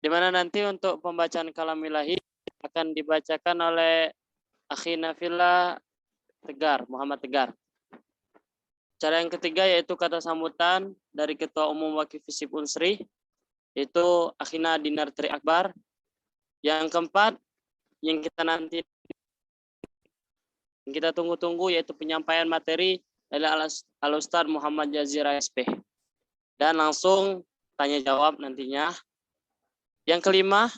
di mana nanti untuk pembacaan kalamilahi akan dibacakan oleh Akhina Fillah Tegar, Muhammad Tegar. Cara yang ketiga yaitu kata sambutan dari Ketua Umum Wakif Hizib Unsri, yaitu Akhina Dinar Tri Akbar. Yang keempat, yang kita tunggu-tunggu yaitu penyampaian materi dari Al-Ustaz Muhammad Jazira SP. Dan langsung tanya jawab nantinya. Yang kelima,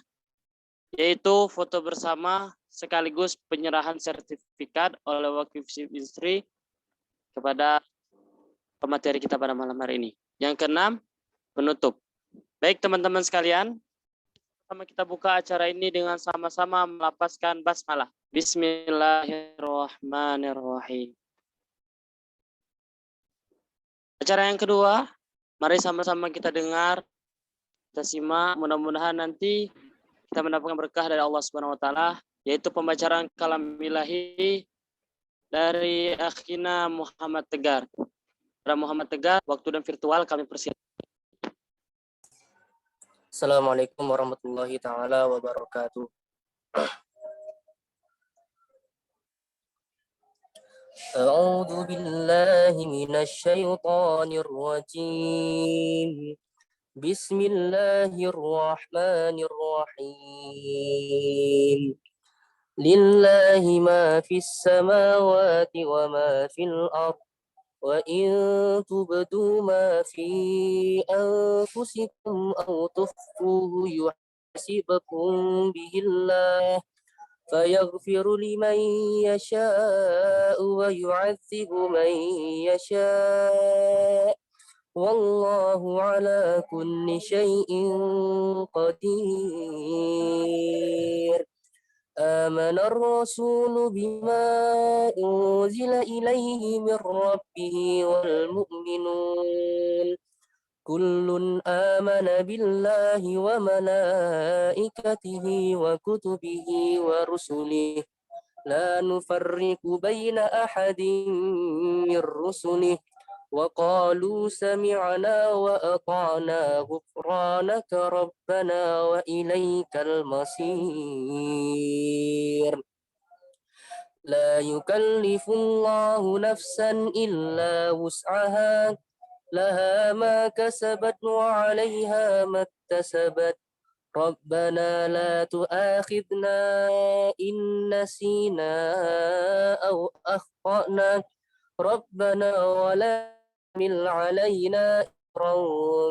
yaitu foto bersama sekaligus penyerahan sertifikat oleh Wakif Hizib Unsri kepada pemateri kita pada malam hari ini. Yang keenam, penutup. Baik teman-teman sekalian, pertama kita buka acara ini dengan sama-sama melafazkan basmalah. Bismillahirrahmanirrahim. Acara yang kedua, mari sama-sama kita dengar, kita simak, mudah-mudahan nanti kita mendapatkan berkah dari Allah Subhanahu wa taala, yaitu pembacaan kalamilahi dari Akhina Muhammad Tegar. Para Muhammad Tegar, waktu dan virtual kami persilakan. Assalamualaikum warahmatullahi taala wabarakatuh. A'udzu billahi minasy syaithanir rajim. Bismillahirrahmanirrahim. Lillahi ma fis samawati wa ma fil ardh. Wa in tubdu ma fi anfusikum aw tukhfuhu yuhasibukum bihillah fayaghfiru liman yasha'u wa yu'adzibu man yasha'. Wallahu ala kulli syai'in qadir. آمن الرسول بما أنزل إليه من ربه والمؤمنون كل آمن بالله وملائكته وكتبه ورسله لا نفرق بين أحد من رسله وقالوا سمعنا وأطعنا غفرانك ربنا وإليك المصير. لا يكلف الله نفسا إلا وسعها لها ما كسبت وعليها ما اكتسبت ربنا لا تؤاخذنا إن نسينا أو أخطأنا ربنا ولا تحمل علينا إصرا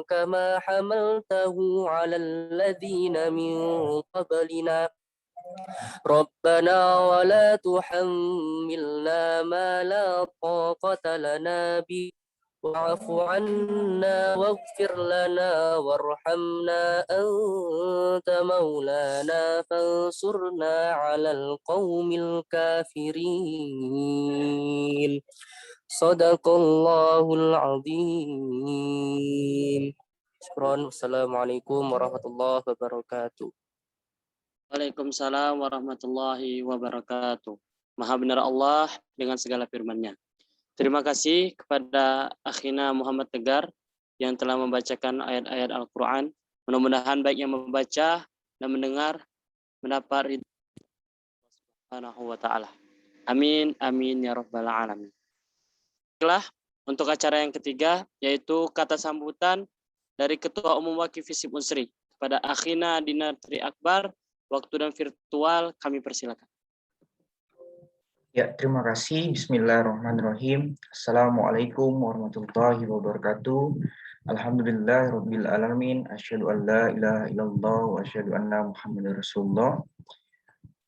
كما حملته على الذين من قبلنا ربنا ولا تحملنا ما لا طاقة لنا به واعف عنا واغفر لنا وارحمنا أنت مولانا فانصرنا على القوم الكافرين. Sadaqallahul azim. Assalamualaikum warahmatullahi wabarakatuh. Waalaikumsalam warahmatullahi wabarakatuh. Maha benar Allah dengan segala firman-Nya. Terima kasih kepada Akhina Muhammad Tegar yang telah membacakan ayat-ayat Al-Quran. Mudah-mudahan baik yang membaca dan mendengar mendapat ridha Subhanahu wa ta'ala. Amin, amin ya rabbal alamin. Untuk acara yang ketiga, yaitu kata sambutan dari Ketua Umum Wakif Hizib Unsri kepada Akhina Dinar Tri Akbar. Waktu dan virtual kami persilakan. Ya, terima kasih. Bismillahirrahmanirrahim. Assalamualaikum warahmatullahi wabarakatuh. Alhamdulillahirabbil alamin. Asyhadu an la ilaha illallah wa asyhadu anna Muhammadar Rasulullah.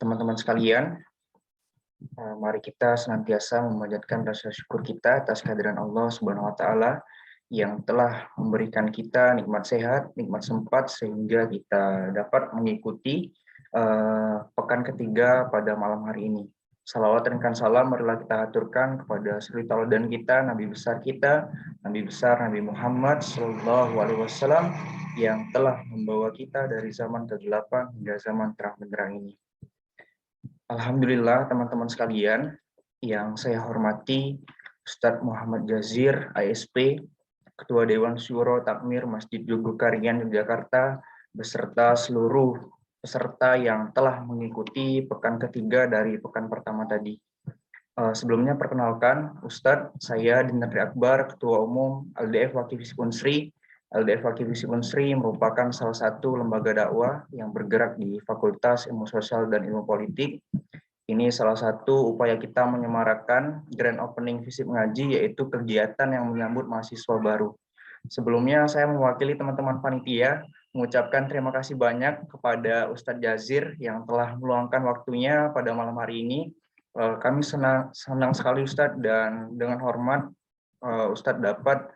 Teman-teman sekalian, mari kita senantiasa memanjatkan rasa syukur kita atas kehadiran Allah Subhanahu wa taala yang telah memberikan kita nikmat sehat, nikmat sempat sehingga kita dapat mengikuti pekan ketiga pada malam hari ini. Salawat dan salam marilah kita aturkan kepada suri tauladan kita, Nabi besar kita, Nabi besar Nabi Muhammad SAW yang telah membawa kita dari zaman kegelapan hingga zaman terang benderang ini. Alhamdulillah teman-teman sekalian yang saya hormati, Ustadz Muhammad Jazir, ASP, Ketua Dewan Syuro Takmir Masjid Jogokarian Yogyakarta, beserta seluruh peserta yang telah mengikuti pekan ketiga dari pekan pertama tadi. Sebelumnya perkenalkan, Ustadz, saya Dinatri Akbar, Ketua Umum LDF Wakif Unsri. LDF Wakif Unsri merupakan salah satu lembaga dakwah yang bergerak di Fakultas Ilmu Sosial dan Ilmu Politik. Ini salah satu upaya kita menyemarakan Grand Opening Visip Ngaji, yaitu kegiatan yang menyambut mahasiswa baru. Sebelumnya saya mewakili teman-teman panitia mengucapkan terima kasih banyak kepada Ustadz Jazir yang telah meluangkan waktunya pada malam hari ini. Kami senang sekali Ustadz, dan dengan hormat Ustadz dapat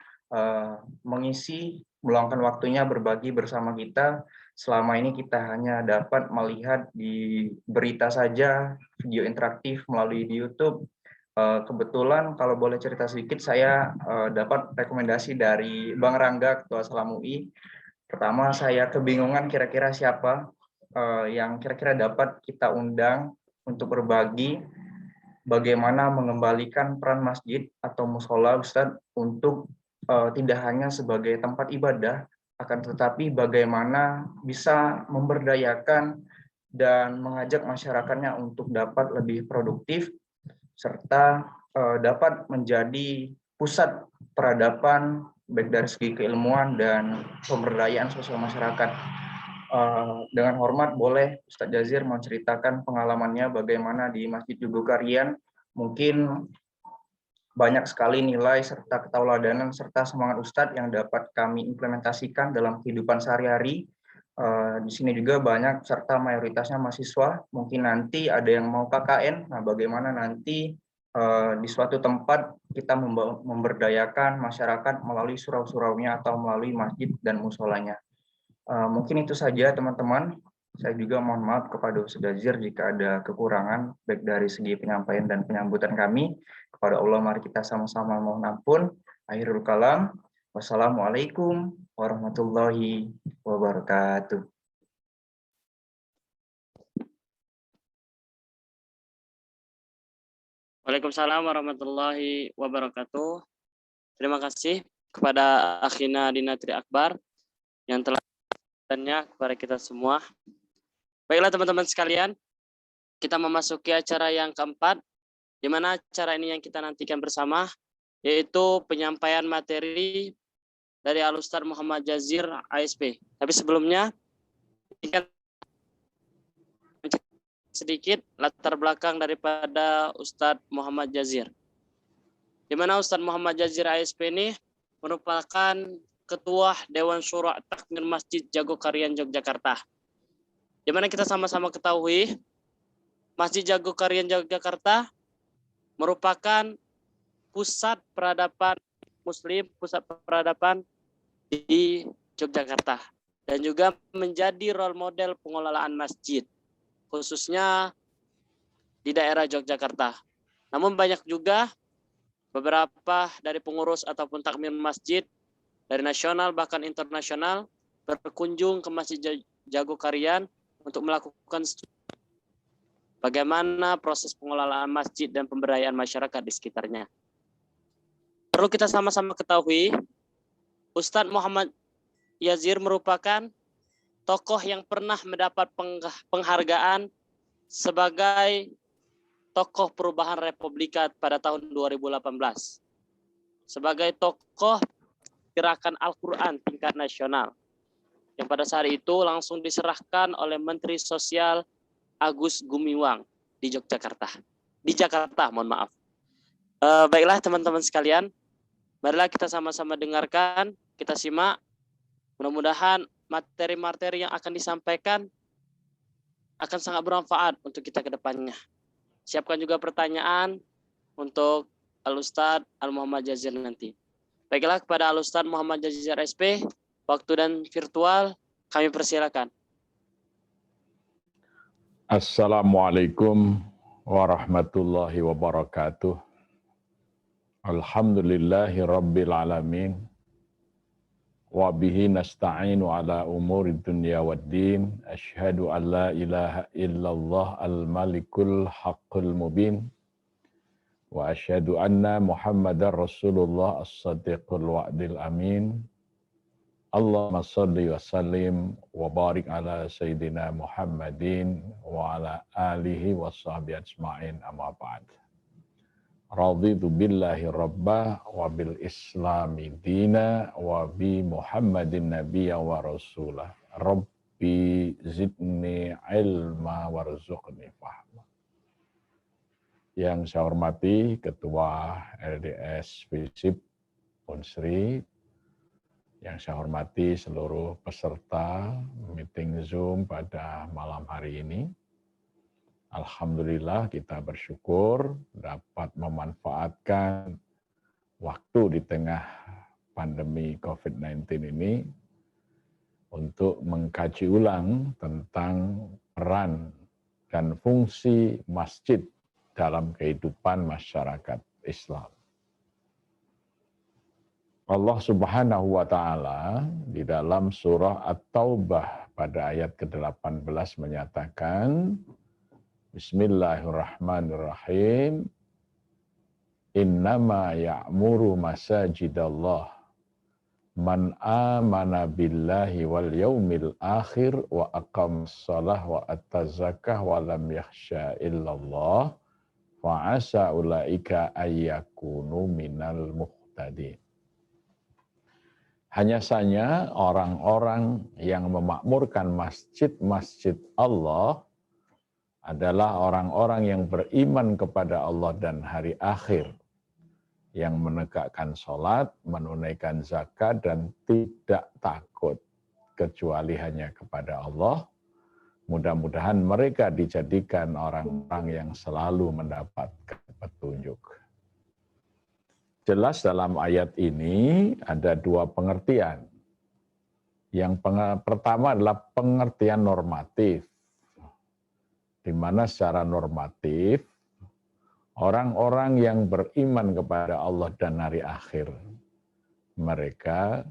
meluangkan waktunya berbagi bersama kita. Selama ini kita hanya dapat melihat di berita saja, video interaktif melalui di YouTube. Kebetulan kalau boleh cerita sedikit, saya dapat rekomendasi dari Bang Rangga, Ketua Salam UI. Pertama, saya kebingungan kira-kira siapa yang kira-kira dapat kita undang untuk berbagi bagaimana mengembalikan peran masjid atau musola, Ustadz, untuk tidak hanya sebagai tempat ibadah, akan tetapi bagaimana bisa memberdayakan dan mengajak masyarakatnya untuk dapat lebih produktif, serta dapat menjadi pusat peradaban baik dari segi keilmuan dan pemberdayaan sosial masyarakat. Dengan hormat, boleh Ustadz Jazir menceritakan pengalamannya bagaimana di Masjid Jogokarian. Mungkin banyak sekali nilai serta ketauladanan serta semangat Ustadz yang dapat kami implementasikan dalam kehidupan sehari-hari. Di sini juga banyak serta mayoritasnya mahasiswa. Mungkin nanti ada yang mau KKN. Nah, bagaimana nanti di suatu tempat kita memberdayakan masyarakat melalui surau-suraunya atau melalui masjid dan musolanya. Mungkin itu saja teman-teman. Saya juga mohon maaf kepada Ustadz Jazir jika ada kekurangan baik dari segi penyampaian dan penyambutan kami. Kepada Allah mari kita sama-sama mohon ampun. Akhirul kalam. Wassalamualaikum warahmatullahi wabarakatuh. Waalaikumsalam warahmatullahi wabarakatuh. Terima kasih kepada Akhina Dinatri Akbar yang telah menyampaikannya kepada kita semua. Baiklah teman-teman sekalian, kita memasuki acara yang keempat, di mana acara ini yang kita nantikan bersama, yaitu penyampaian materi dari Al-Ustadz Muhammad Jazir, ASP. Tapi sebelumnya, sedikit latar belakang daripada Ustadz Muhammad Jazir. Di mana Ustadz Muhammad Jazir, ASP ini merupakan Ketua Dewan Syuro Takmir Masjid Jogokarian Yogyakarta. Di mana kita sama-sama ketahui, Masjid Jogokarian Yogyakarta merupakan pusat peradaban Muslim, pusat peradaban di Yogyakarta, dan juga menjadi role model pengelolaan masjid, khususnya di daerah Yogyakarta. Namun banyak juga beberapa dari pengurus ataupun takmir masjid dari nasional bahkan internasional berkunjung ke Masjid Jogokarian untuk melakukan bagaimana proses pengelolaan masjid dan pemberdayaan masyarakat di sekitarnya. Perlu kita sama-sama ketahui, Ustadz Muhammad Jazir merupakan tokoh yang pernah mendapat penghargaan sebagai tokoh perubahan Republika pada tahun 2018. Sebagai tokoh gerakan Al-Quran tingkat nasional, yang pada saat itu langsung diserahkan oleh Menteri Sosial Agus Gumiwang di Yogyakarta. Di Jakarta, mohon maaf. Baiklah teman-teman sekalian, marilah kita sama-sama dengarkan, kita simak. Mudah-mudahan materi-materi yang akan disampaikan akan sangat bermanfaat untuk kita ke depannya. Siapkan juga pertanyaan untuk Al-Ustadz Al-Muhammad Jazir nanti. Baiklah, kepada Al-Ustadz Muhammad Jazir SP, waktu dan virtual kami persilakan. Assalamualaikum warahmatullahi wabarakatuh. Alhamdulillahi rabbil alamin. Wa bihi nasta'inu ala umuri dunya waddin. Asyhadu an la ilaha illallah al-malikul haqqul mubin. wa asyhadu anna Muhammadar Rasulullah as-sadiqul wa'dil amin. Allahumma salli wa sallim wa barik ala Sayyidina Muhammadin wa ala alihi wa sahbihi ajma'in, amma ba'd. Raditu billahi rabbah wa bil islami dina wa bi Muhammadin nabiyya wa rasulah. Rabbi zidni ilma warzuqni fahma. Yang saya hormati Ketua LDS FISIP Unsri, yang saya hormati seluruh peserta meeting Zoom pada malam hari ini. Alhamdulillah kita bersyukur dapat memanfaatkan waktu di tengah pandemi COVID-19 ini untuk mengkaji ulang tentang peran dan fungsi masjid dalam kehidupan masyarakat Islam. Allah Subhanahu wa Ta'ala di dalam surah At-Taubah pada ayat ke-18 menyatakan, Bismillahirrahmanirrahim, Innama ya'muru masajidallah man amana billahi wal yaumil akhir wa aqamas shalah wa attazakah wa lam yakhsha illallah fa'asa ulaika ayyakunu minal muhtadin. Hanya saja orang-orang yang memakmurkan masjid-masjid Allah adalah orang-orang yang beriman kepada Allah dan hari akhir, yang menegakkan sholat, menunaikan zakat, dan tidak takut kecuali hanya kepada Allah. Mudah-mudahan mereka dijadikan orang-orang yang selalu mendapatkan petunjuk. Jelas dalam ayat ini ada dua pengertian. Yang pertama adalah pengertian normatif, di mana secara normatif orang-orang yang beriman kepada Allah dan hari akhir, mereka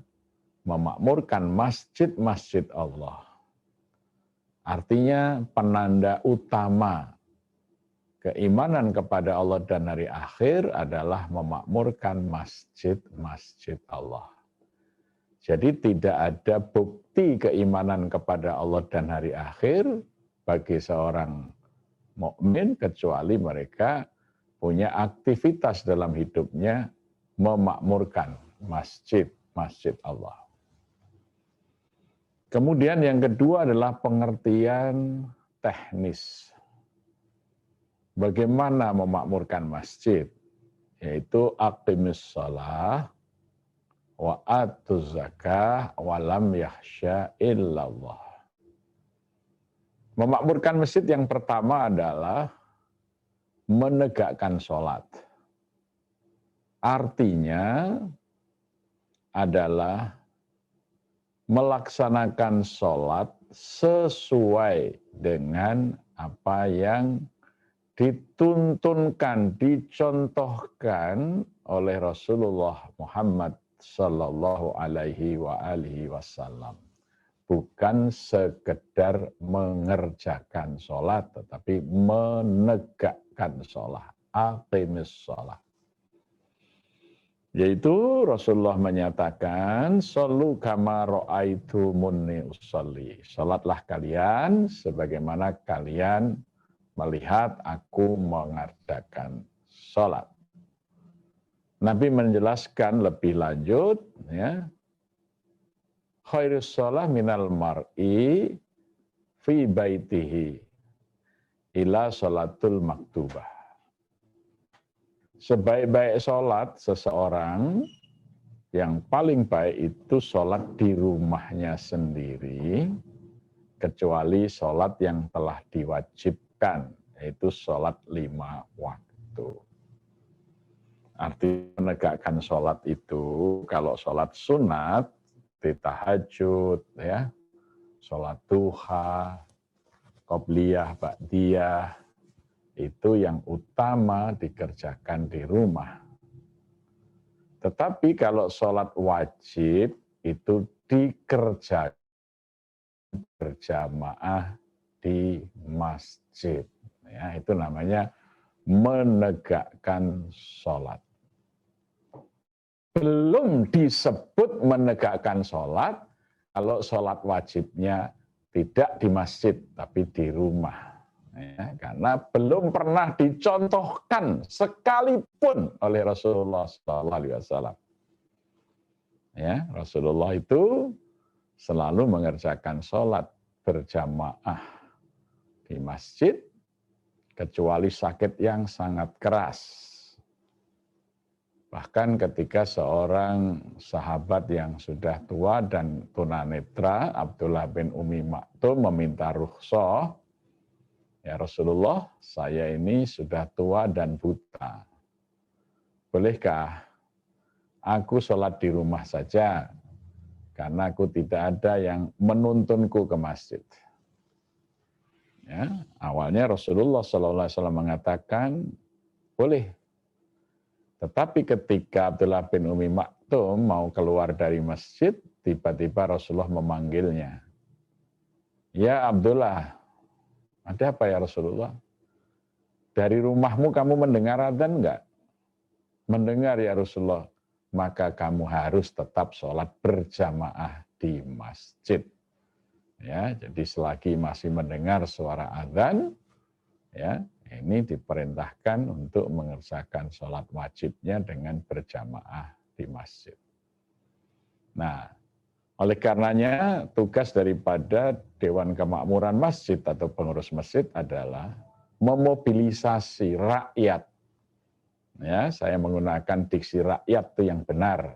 memakmurkan masjid-masjid Allah. Artinya penanda utama keimanan kepada Allah dan hari akhir adalah memakmurkan masjid-masjid Allah. Jadi tidak ada bukti keimanan kepada Allah dan hari akhir bagi seorang mukmin kecuali mereka punya aktivitas dalam hidupnya memakmurkan masjid-masjid Allah. Kemudian yang kedua adalah pengertian teknis. Bagaimana memakmurkan masjid? Yaitu aqimus shalah wa atuz zakah wa lam yakhsha illallah. Memakmurkan masjid yang pertama adalah menegakkan sholat. Artinya adalah melaksanakan sholat sesuai dengan apa yang dituntunkan, dicontohkan oleh Rasulullah Muhammad Sallallahu Alaihi Wasallam. Bukan sekedar mengerjakan sholat, tetapi menegakkan sholat. Aqimis sholat. Yaitu Rasulullah menyatakan, Sallu kama ra'aitumuni usalli. Sholatlah kalian sebagaimana kalian melihat aku mengerjakan sholat. Nabi menjelaskan lebih lanjut, ya, khairus sholah minal mar'i fi baitihi ila sholatul maktubah. Sebaik-baik sholat seseorang, yang paling baik itu sholat di rumahnya sendiri, kecuali sholat yang telah diwajibkan, yaitu sholat 5 waktu. Arti menegakkan sholat itu, kalau sholat sunat, di tahajud, ya, sholat duha, qobliyah, ba'diyah, itu yang utama dikerjakan di rumah. Tetapi kalau sholat wajib, itu dikerjakan berjamaah di masjid. Ya, itu namanya menegakkan sholat. Belum disebut menegakkan sholat kalau sholat wajibnya tidak di masjid tapi di rumah. Ya, karena belum pernah dicontohkan sekalipun oleh Rasulullah SAW. Ya, Rasulullah itu selalu mengerjakan sholat berjamaah di masjid, kecuali sakit yang sangat keras. Bahkan ketika seorang sahabat yang sudah tua dan tunanetra, Abdullah bin Umi Maktum, meminta rukhsah, ya Rasulullah, saya ini sudah tua dan buta. Bolehkah aku sholat di rumah saja? Karena aku tidak ada yang menuntunku ke masjid. Ya, awalnya Rasulullah SAW mengatakan, boleh. Tetapi ketika Abdullah bin Umi Maktum mau keluar dari masjid, tiba-tiba Rasulullah memanggilnya. Ya Abdullah, ada apa ya Rasulullah? Dari rumahmu kamu mendengar adzan enggak? Mendengar ya Rasulullah. Maka kamu harus tetap sholat berjamaah di masjid. Ya, jadi selagi masih mendengar suara adzan, ya, ini diperintahkan untuk mengerjakan sholat wajibnya dengan berjamaah di masjid. Nah, oleh karenanya tugas daripada Dewan Kemakmuran Masjid atau pengurus masjid adalah memobilisasi rakyat. Ya, saya menggunakan diksi rakyat itu yang benar.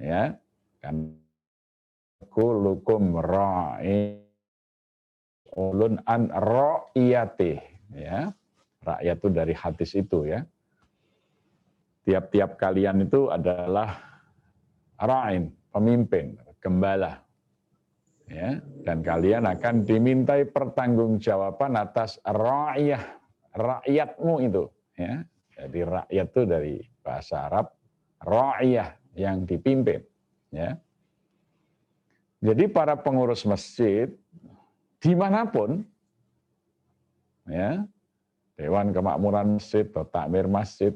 Ya, kan kullukum ra'i ulun an ra'iyatih, ya. Rakyat itu dari hadis itu, ya. Tiap-tiap kalian itu adalah ra'in, pemimpin, gembala. Ya, dan kalian akan dimintai pertanggungjawaban atas ra'iyah, rakyatmu itu, ya. Jadi rakyat itu dari bahasa Arab ra'iyah, yang dipimpin, ya. Jadi para pengurus masjid dimanapun, ya, Dewan Kemakmuran Masjid atau Takmir Masjid,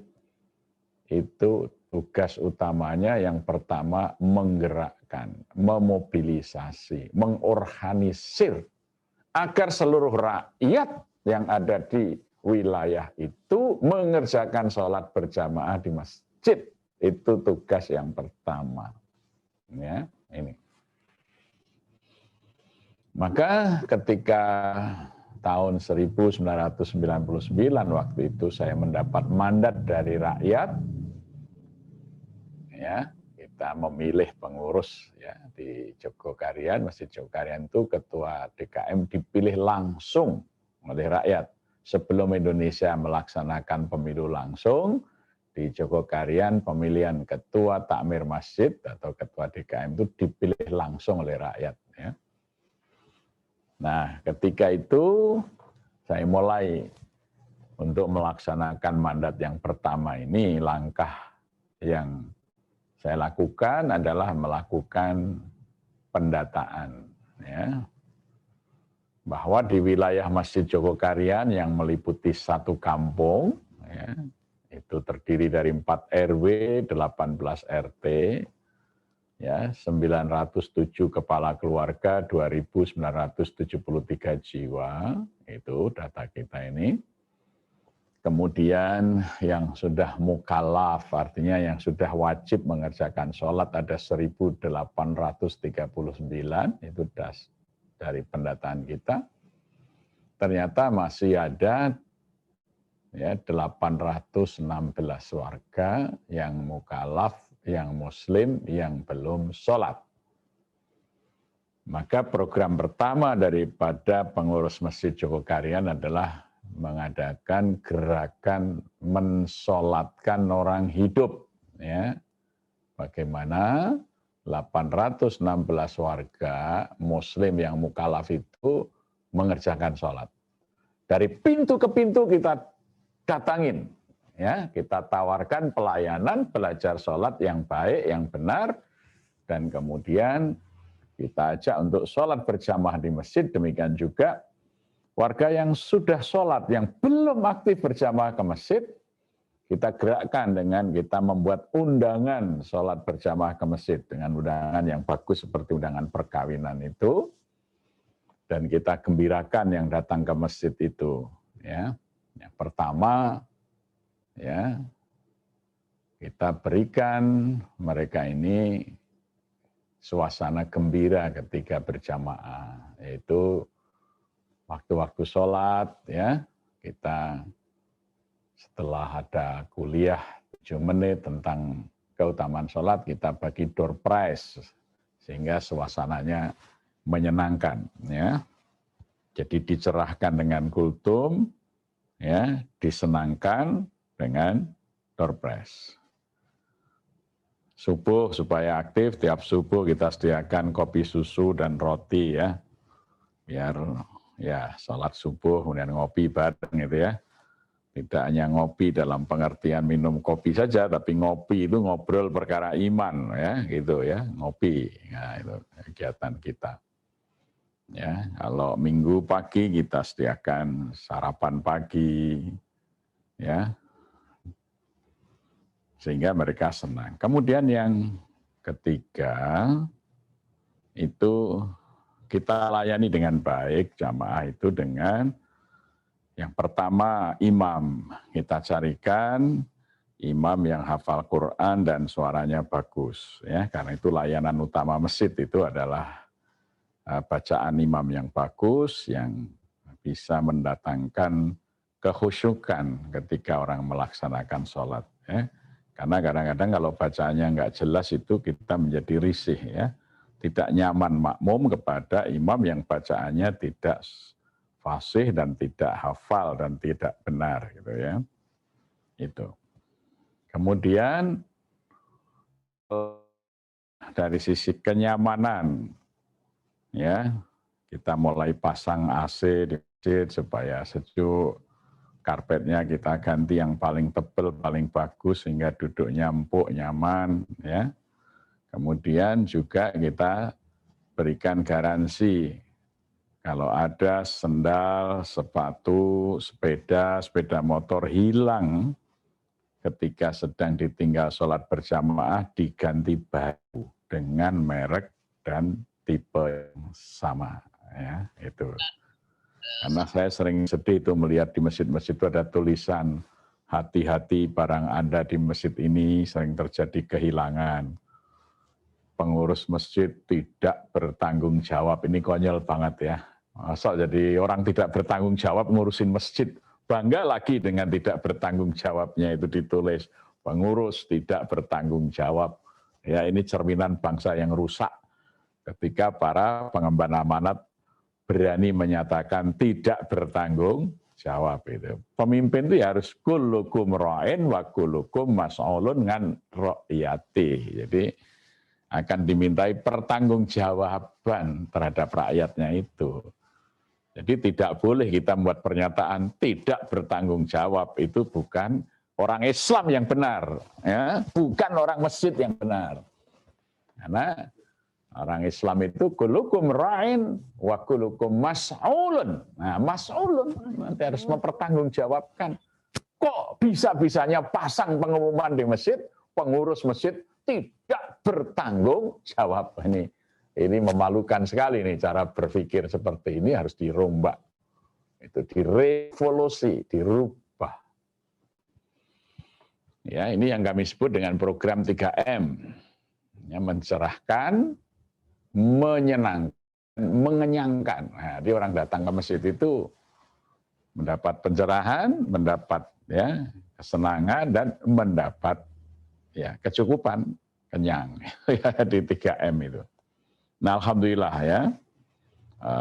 itu tugas utamanya yang pertama menggerakkan, memobilisasi, mengorganisir agar seluruh rakyat yang ada di wilayah itu mengerjakan sholat berjamaah di masjid. Itu tugas yang pertama. Ya, ini. Maka ketika tahun 1999 waktu itu saya mendapat mandat dari rakyat, ya, kita memilih pengurus, ya, di Jogokarian, Masjid Jogokarian itu ketua DKM dipilih langsung oleh rakyat. Sebelum Indonesia melaksanakan pemilu langsung, di Jogokarian pemilihan ketua takmir masjid atau ketua DKM itu dipilih langsung oleh rakyat. Ya. Nah, ketika itu saya mulai untuk melaksanakan mandat yang pertama ini. Langkah yang saya lakukan adalah melakukan pendataan, ya, bahwa di wilayah Masjid Jogokarian yang meliputi satu kampung, ya, itu terdiri dari 4 RW, 18 RT, ya, 907 kepala keluarga, 2.973 jiwa, itu data kita ini. Kemudian yang sudah mukallaf, artinya yang sudah wajib mengerjakan sholat ada 1.839, itu dari pendataan kita. Ternyata masih ada, ya, 816 warga yang mukallaf, yang muslim, yang belum sholat. Maka program pertama daripada pengurus Masjid Jogokarian adalah mengadakan gerakan mensolatkan orang hidup. Ya. Bagaimana 816 warga muslim yang mukallaf itu mengerjakan sholat. Dari pintu ke pintu kita datangin. Ya, kita tawarkan pelayanan belajar sholat yang baik, yang benar, dan kemudian kita ajak untuk sholat berjamaah di masjid. Demikian juga warga yang sudah sholat, yang belum aktif berjamaah ke masjid, kita gerakkan dengan kita membuat undangan sholat berjamaah ke masjid dengan undangan yang bagus seperti undangan perkawinan itu, dan kita gembirakan yang datang ke masjid itu. Ya, yang pertama, ya, kita berikan mereka ini suasana gembira ketika berjamaah, yaitu waktu-waktu sholat, ya, kita setelah ada kuliah 7 menit tentang keutamaan sholat, kita bagi door prize, sehingga suasananya menyenangkan. Ya. Jadi dicerahkan dengan kultum, ya, disenangkan dengan door prize. Subuh supaya aktif, tiap subuh kita sediakan kopi susu dan roti, ya, biar ya sholat subuh kemudian ngopi bareng gitu ya. Tidak hanya ngopi dalam pengertian minum kopi saja, tapi ngopi itu ngobrol perkara iman, ya, gitu ya, ngopi. Nah, itu kegiatan kita. Ya, kalau minggu pagi kita sediakan sarapan pagi, ya, sehingga mereka senang. Kemudian yang ketiga itu kita layani dengan baik jamaah itu dengan yang pertama imam. Kita carikan imam yang hafal Quran dan suaranya bagus, ya, karena itu layanan utama masjid itu adalah bacaan imam yang bagus yang bisa mendatangkan kekhusyukan ketika orang melaksanakan sholat, ya. Karena kadang-kadang kalau bacaannya nggak jelas itu kita menjadi risih, ya, tidak nyaman makmum kepada imam yang bacaannya tidak fasih dan tidak hafal dan tidak benar, gitu ya. Itu. Kemudian dari sisi kenyamanan, ya, kita mulai pasang AC di masjid supaya sejuk. Karpetnya kita ganti yang paling tebal, paling bagus sehingga duduknya empuk, nyaman, ya. Kemudian juga kita berikan garansi kalau ada sendal, sepatu, sepeda motor hilang ketika sedang ditinggal sholat berjamaah diganti baru dengan merek dan tipe yang sama, ya, itu. Karena saya sering sedih itu melihat di masjid-masjid itu ada tulisan hati-hati barang Anda di masjid ini sering terjadi kehilangan. Pengurus masjid tidak bertanggung jawab. Ini konyol banget, ya. Masa jadi orang tidak bertanggung jawab ngurusin masjid. Bangga lagi dengan tidak bertanggung jawabnya itu ditulis. Pengurus tidak bertanggung jawab. Ya, ini cerminan bangsa yang rusak. Ketika para pengemban amanat berani menyatakan tidak bertanggung jawab itu. Pemimpin itu harus kullukum ra'in wa kullukum mas'ulun ngan ra'iyati. Jadi akan dimintai pertanggungjawaban terhadap rakyatnya itu. Jadi tidak boleh kita membuat pernyataan tidak bertanggung jawab, itu bukan orang Islam yang benar, ya, bukan orang masjid yang benar. Karena orang Islam itu kullukum ra'in wa kullukum mas'ulun. Nah, mas'ulun nanti harus mempertanggungjawabkan. Kok bisa-bisanya pasang pengumuman di masjid, pengurus masjid tidak bertanggung jawab. Ini memalukan sekali nih cara berpikir seperti ini, harus dirombak. Itu direvolusi, dirubah. Ya, ini yang kami sebut dengan program 3M. Ya, mencerahkan, menyenangkan, mengenyangkan. Nah, jadi orang datang ke masjid itu mendapat pencerahan, mendapat, ya, kesenangan, dan mendapat, ya, kecukupan, kenyang di 3M itu. Nah, alhamdulillah, ya,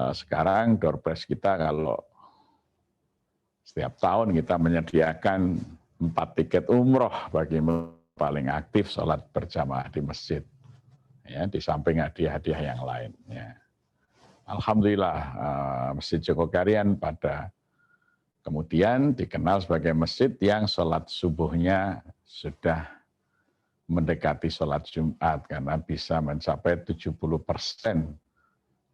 sekarang door prize kita kalau setiap tahun kita menyediakan 4 tiket umroh bagi paling aktif sholat berjamaah di masjid, ya, di samping hadiah-hadiah yang lain. Ya. Alhamdulillah, Masjid Jogokarian pada kemudian dikenal sebagai masjid yang sholat subuhnya sudah mendekati sholat Jumat karena bisa mencapai 70%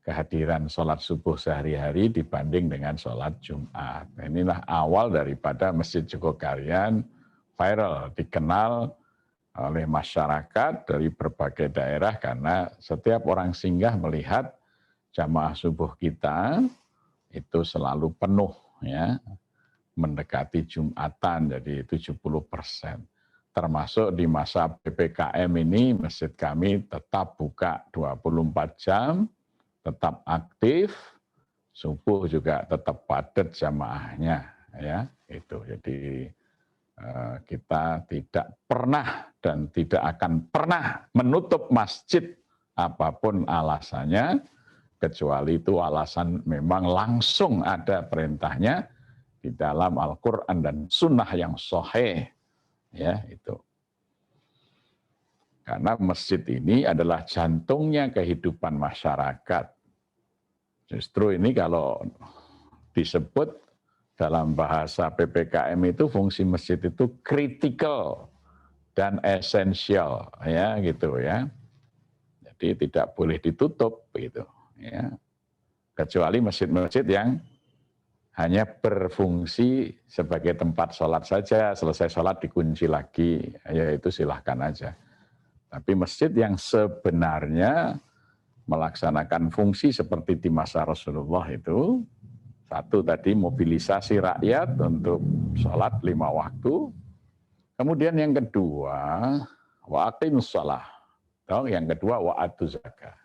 kehadiran sholat subuh sehari-hari dibanding dengan sholat Jumat. Inilah awal daripada Masjid Jogokarian viral, dikenal oleh masyarakat dari berbagai daerah karena setiap orang singgah melihat jamaah subuh kita itu selalu penuh, ya, mendekati Jumatan, jadi 70%. Termasuk di masa PPKM ini, masjid kami tetap buka 24 jam, tetap aktif, subuh juga tetap padat jamaahnya, ya, itu. Jadi kita tidak pernah dan tidak akan pernah menutup masjid apapun alasannya, kecuali itu alasan memang langsung ada perintahnya di dalam Al-Quran dan Sunnah yang sahih, ya, itu. Karena masjid ini adalah jantungnya kehidupan masyarakat. Justru ini kalau disebut dalam bahasa PPKM itu fungsi masjid itu kritikal dan esensial, ya, gitu ya. Jadi tidak boleh ditutup gitu, ya. Kecuali masjid-masjid yang hanya berfungsi sebagai tempat sholat saja, selesai sholat dikunci lagi, ya itu silahkan aja. Tapi masjid yang sebenarnya melaksanakan fungsi seperti di masa Rasulullah itu, satu tadi mobilisasi rakyat untuk sholat 5 waktu, kemudian yang kedua, wa aqimus shalah, yang kedua wa atuz zakat,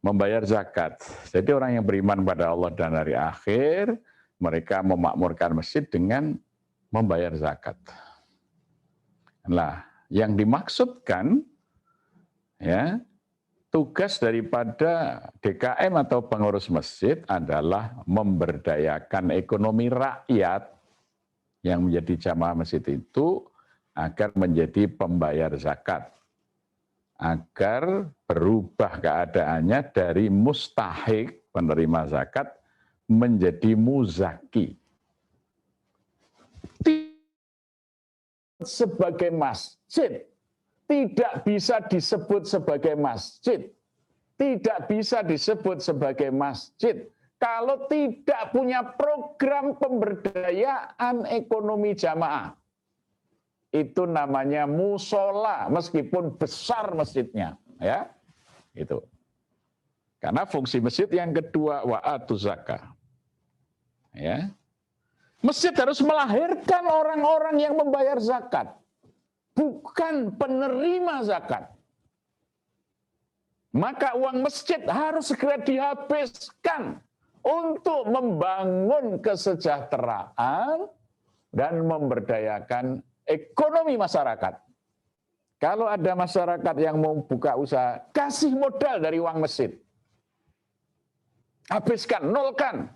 membayar zakat. Jadi orang yang beriman pada Allah dan hari akhir, mereka memakmurkan masjid dengan membayar zakat. Nah, yang dimaksudkan, ya, tugas daripada DKM atau pengurus masjid adalah memberdayakan ekonomi rakyat yang menjadi jamaah masjid itu agar menjadi pembayar zakat, agar berubah keadaannya dari mustahik penerima zakat menjadi muzaki. Sebagai masjid, tidak bisa disebut sebagai masjid, tidak bisa disebut sebagai masjid kalau tidak punya program pemberdayaan ekonomi jamaah. Itu namanya musola, meskipun besar masjidnya, ya, itu. Karena fungsi masjid yang kedua wa atuz zakah, ya. Masjid harus melahirkan orang-orang yang membayar zakat, bukan penerima zakat. Maka uang masjid harus segera dihabiskan untuk membangun kesejahteraan dan memberdayakan ekonomi masyarakat. Kalau ada masyarakat yang mau buka usaha, kasih modal dari uang masjid. Habiskan, nolkan.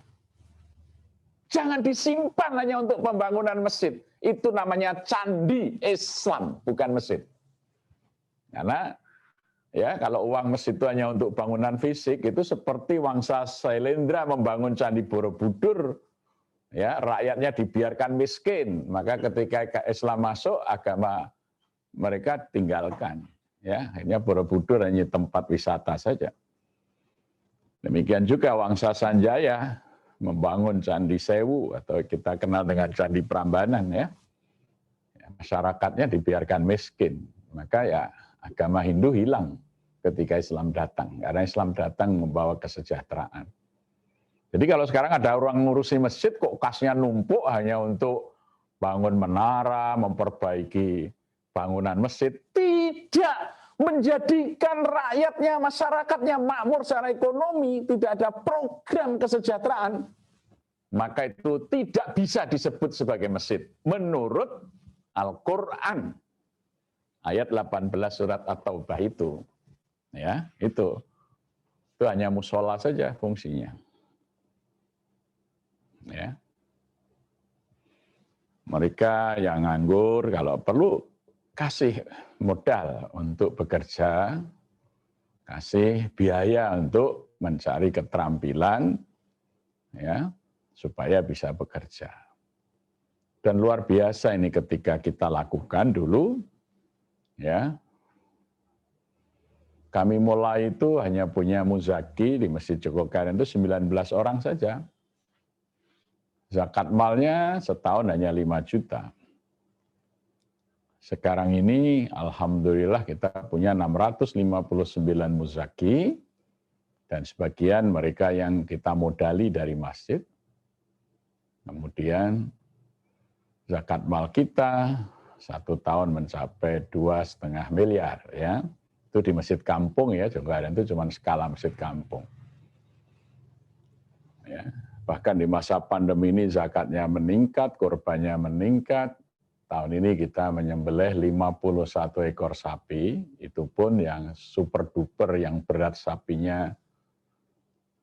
Jangan disimpan hanya untuk pembangunan masjid. Itu namanya candi Islam, bukan masjid. Karena ya kalau uang masjid itu hanya untuk bangunan fisik, itu seperti Wangsa Sailendra membangun Candi Borobudur, ya, rakyatnya dibiarkan miskin. Maka ketika Islam masuk, agama mereka tinggalkan. Ya, akhirnya Borobudur hanya tempat wisata saja. Demikian juga Wangsa Sanjaya membangun Candi Sewu atau kita kenal dengan Candi Prambanan, ya. Masyarakatnya dibiarkan miskin. Maka ya agama Hindu hilang ketika Islam datang. Karena Islam datang membawa kesejahteraan. Jadi kalau sekarang ada orang ngurusi masjid kok kasnya numpuk hanya untuk bangun menara, memperbaiki bangunan masjid. Tidak menjadikan rakyatnya, masyarakatnya makmur secara ekonomi, tidak ada program kesejahteraan, maka itu tidak bisa disebut sebagai masjid. Menurut Al-Quran, ayat 18 surat At-Taubah itu, ya, itu hanya musola saja fungsinya. Ya. Mereka yang nganggur kalau perlu kasih modal untuk bekerja, kasih biaya untuk mencari keterampilan, ya, supaya bisa bekerja. Dan luar biasa ini ketika kita lakukan dulu, ya, kami mulai itu hanya punya muzaki di Masjid Jogokarian itu 19 orang saja. Zakat malnya setahun hanya 5 juta. Sekarang ini alhamdulillah kita punya 659 muzaki dan sebagian mereka yang kita modali dari masjid. Kemudian zakat mal kita 1 tahun mencapai 2,5 miliar ya. Itu di masjid kampung ya, Jogokarian itu cuma skala masjid kampung. Ya, bahkan di masa pandemi ini zakatnya meningkat, korbannya meningkat. Tahun ini kita menyembelih 51 ekor sapi, itu pun yang super duper yang berat sapinya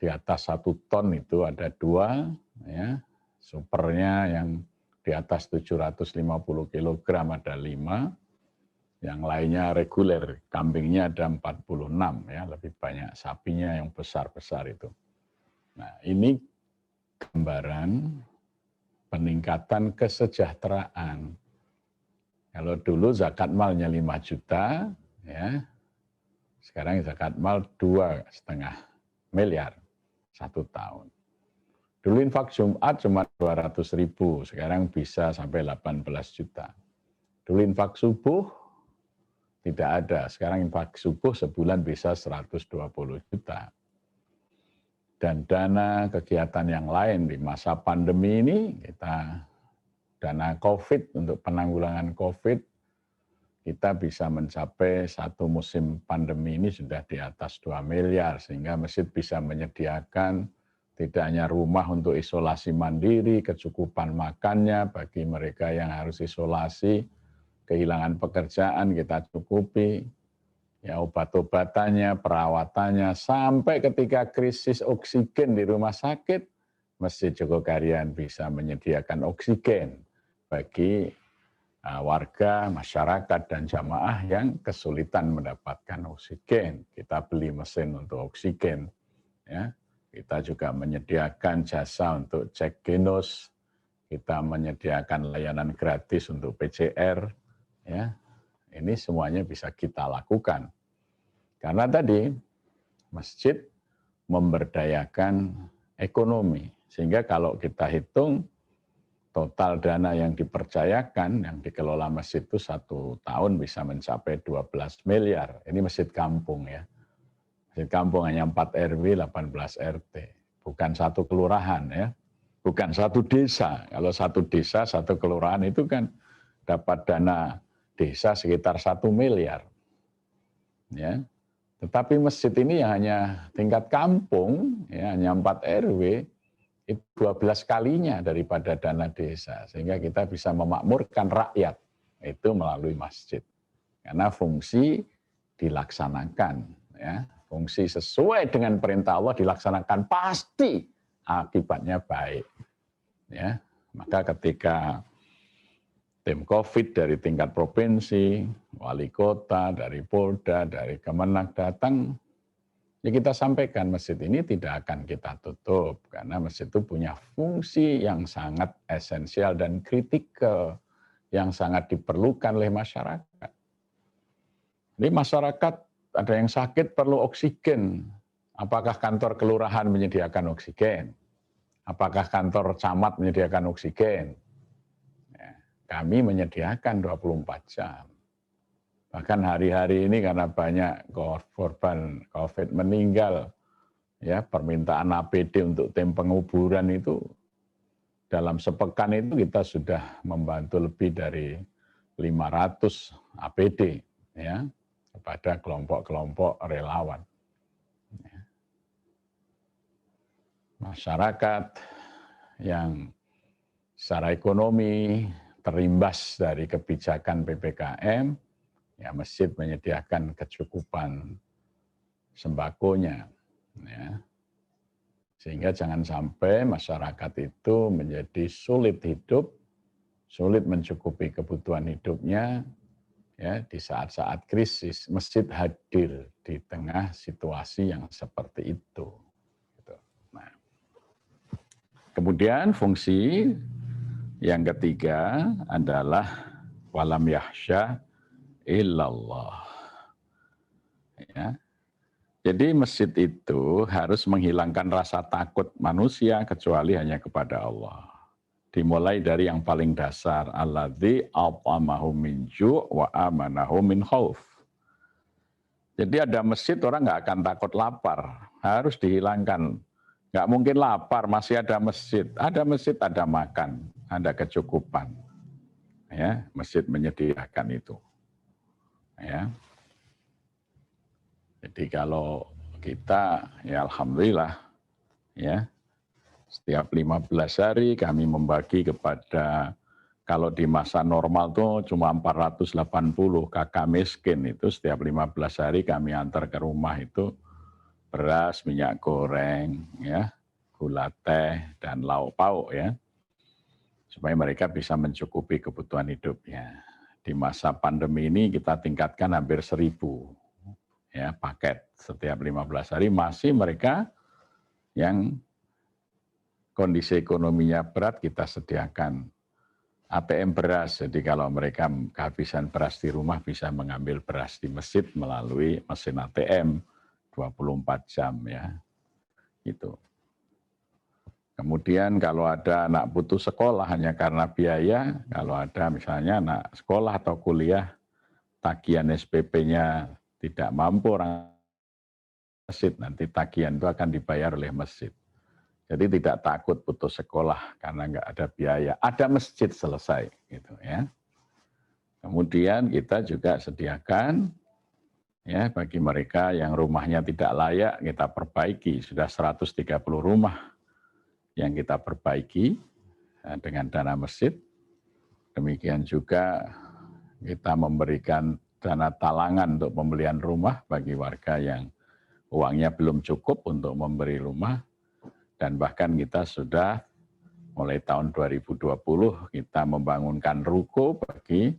di atas 1 ton itu ada 2, ya. Supernya yang di atas 750 kg ada 5. Yang lainnya reguler, kambingnya ada 46 ya, lebih banyak sapinya yang besar-besar itu. Nah, ini gambaran peningkatan kesejahteraan. Kalau dulu zakat malnya 5 juta, ya, sekarang zakat mal 2,5 miliar 1 tahun. Dulu infak Jumat cuma 200.000, sekarang bisa sampai 18 juta. Dulu infak subuh tidak ada. Sekarang infak subuh sebulan bisa 120 juta. Dan dana kegiatan yang lain di masa pandemi ini, kita dana COVID untuk penanggulangan COVID, kita bisa mencapai 1 musim pandemi ini sudah di atas 2 miliar, sehingga masjid bisa menyediakan tidak hanya rumah untuk isolasi mandiri, kecukupan makannya bagi mereka yang harus isolasi, kehilangan pekerjaan kita cukupi, ya obat-obatannya, perawatannya, sampai ketika krisis oksigen di rumah sakit, Masjid Jogokarian bisa menyediakan oksigen bagi warga, masyarakat, dan jamaah yang kesulitan mendapatkan oksigen. Kita beli mesin untuk oksigen, ya. Kita juga menyediakan jasa untuk cek genos, kita menyediakan layanan gratis untuk PCR, ya. Ini semuanya bisa kita lakukan. Karena tadi masjid memberdayakan ekonomi. Sehingga kalau kita hitung total dana yang dipercayakan, yang dikelola masjid itu 1 tahun bisa mencapai 12 miliar. Ini masjid kampung ya. Masjid kampung hanya 4 RW, 18 RT. Bukan 1 kelurahan ya. Bukan 1 desa. Kalau 1 desa, 1 kelurahan itu kan dapat dana desa sekitar 1 miliar. Ya. Tetapi masjid ini yang hanya tingkat kampung, ya, hanya 4 RW, itu 12 kalinya daripada dana desa. Sehingga kita bisa memakmurkan rakyat, itu melalui masjid. Karena fungsi dilaksanakan. Ya. Fungsi sesuai dengan perintah Allah dilaksanakan, pasti akibatnya baik. Ya. Maka ketika tim COVID dari tingkat provinsi, wali kota, dari Polda, dari Kemenak datang, ya kita sampaikan masjid ini tidak akan kita tutup, karena masjid itu punya fungsi yang sangat esensial dan kritikal, yang sangat diperlukan oleh masyarakat. Jadi masyarakat ada yang sakit perlu oksigen, apakah kantor kelurahan menyediakan oksigen? Apakah kantor camat menyediakan oksigen? Kami menyediakan 24 jam. Bahkan hari-hari ini karena banyak korban COVID meninggal, ya permintaan APD untuk tim penguburan itu dalam sepekan itu kita sudah membantu lebih dari 500 APD ya kepada kelompok-kelompok relawan. Masyarakat yang secara ekonomi terimbas dari kebijakan PPKM, ya masjid menyediakan kecukupan sembakonya, ya. Sehingga jangan sampai masyarakat itu menjadi sulit hidup, sulit mencukupi kebutuhan hidupnya, ya di saat-saat krisis. Masjid hadir di tengah situasi yang seperti itu. Nah, kemudian fungsi yang ketiga adalah walam yahsya illallah. Ya, Jadi masjid itu harus menghilangkan rasa takut manusia kecuali hanya kepada Allah. Dimulai dari yang paling dasar, alladzi at'amahum min ju' wa amanahum min khauf. Jadi ada masjid orang nggak akan takut lapar, harus dihilangkan. Nggak mungkin lapar, masih ada masjid. Ada masjid, ada makan, ada kecukupan. Ya, masjid menyediakan itu. Ya. Jadi kalau kita, ya alhamdulillah, ya setiap 15 hari kami membagi kepada, kalau di masa normal tuh cuma 480 kakak miskin itu setiap 15 hari kami antar ke rumah itu beras, minyak goreng, ya, gula teh, dan lauk pauk ya, supaya mereka bisa mencukupi kebutuhan hidupnya. Di masa pandemi ini kita tingkatkan hampir 1.000 ya paket setiap 15 hari, masih mereka yang kondisi ekonominya berat kita sediakan ATM beras. Jadi kalau mereka kehabisan beras di rumah bisa mengambil beras di masjid melalui mesin ATM 24 jam ya. Itu. Kemudian kalau ada anak putus sekolah hanya karena biaya, kalau ada misalnya anak sekolah atau kuliah tagihan SPP-nya tidak mampu orang masjid, nanti tagihan itu akan dibayar oleh masjid. Jadi tidak takut putus sekolah karena nggak ada biaya. Ada masjid selesai, gitu ya. Kemudian kita juga sediakan ya bagi mereka yang rumahnya tidak layak kita perbaiki. Sudah 130 rumah yang kita perbaiki dengan dana masjid. Demikian juga kita memberikan dana talangan untuk pembelian rumah bagi warga yang uangnya belum cukup untuk memberi rumah. Dan bahkan kita sudah mulai tahun 2020 kita membangunkan ruko bagi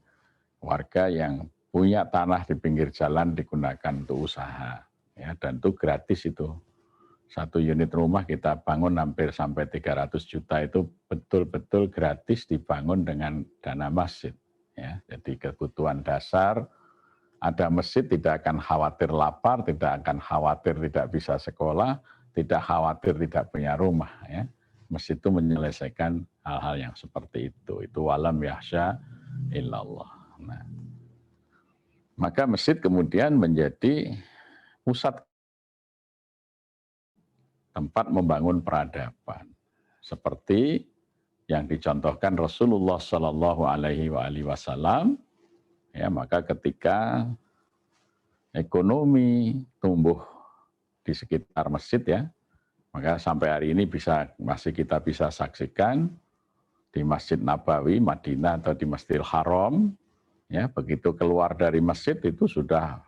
warga yang punya tanah di pinggir jalan digunakan untuk usaha. Ya, dan itu gratis itu. Satu unit rumah kita bangun hampir sampai 300 juta itu betul-betul gratis dibangun dengan dana masjid. Ya, jadi kebutuhan dasar, ada masjid tidak akan khawatir lapar, tidak akan khawatir tidak bisa sekolah, tidak khawatir tidak punya rumah. Ya. Masjid itu menyelesaikan hal-hal yang seperti itu. Itu walam yahsya illallah. Nah, maka masjid kemudian menjadi pusat tempat membangun peradaban. Seperti yang dicontohkan Rasulullah Shallallahu Alaihi Wasallam. Ya, maka ketika ekonomi tumbuh di sekitar masjid ya, maka sampai hari ini masih kita bisa saksikan di Masjid Nabawi, Madinah atau di Masjidil Haram, ya begitu keluar dari masjid itu sudah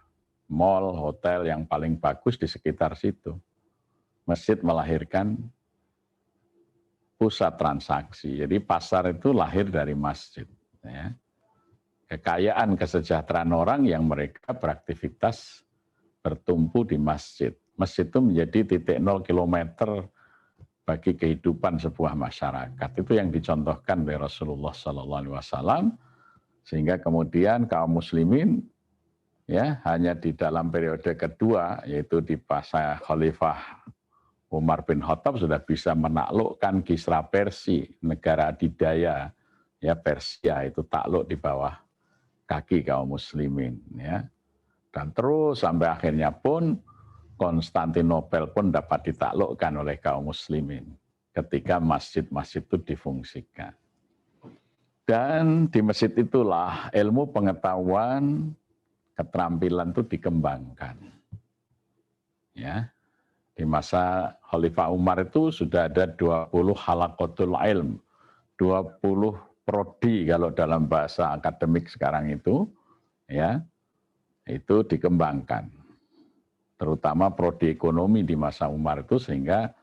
mall, hotel yang paling bagus di sekitar situ. Masjid melahirkan pusat transaksi, jadi pasar itu lahir dari masjid. Ya. Kekayaan kesejahteraan orang yang mereka beraktivitas bertumpu di masjid. Masjid itu menjadi titik 0 kilometer bagi kehidupan sebuah masyarakat. Itu yang dicontohkan oleh Rasulullah SAW, sehingga kemudian kaum muslimin ya hanya di dalam periode kedua, yaitu di masa Khalifah Umar bin Khattab sudah bisa menaklukkan Kisra Persia, negara adidaya ya Persia itu takluk di bawah kaki kaum muslimin ya. Dan terus sampai akhirnya pun Konstantinopel pun dapat ditaklukkan oleh kaum muslimin ketika masjid-masjid itu difungsikan. Dan di masjid itulah ilmu pengetahuan, keterampilan itu dikembangkan. Ya. Di masa Khalifah Umar itu sudah ada 20 halaqatul ilm, 20 prodi kalau dalam bahasa akademik sekarang itu, ya, itu dikembangkan. Terutama prodi ekonomi di masa Umar itu sehingga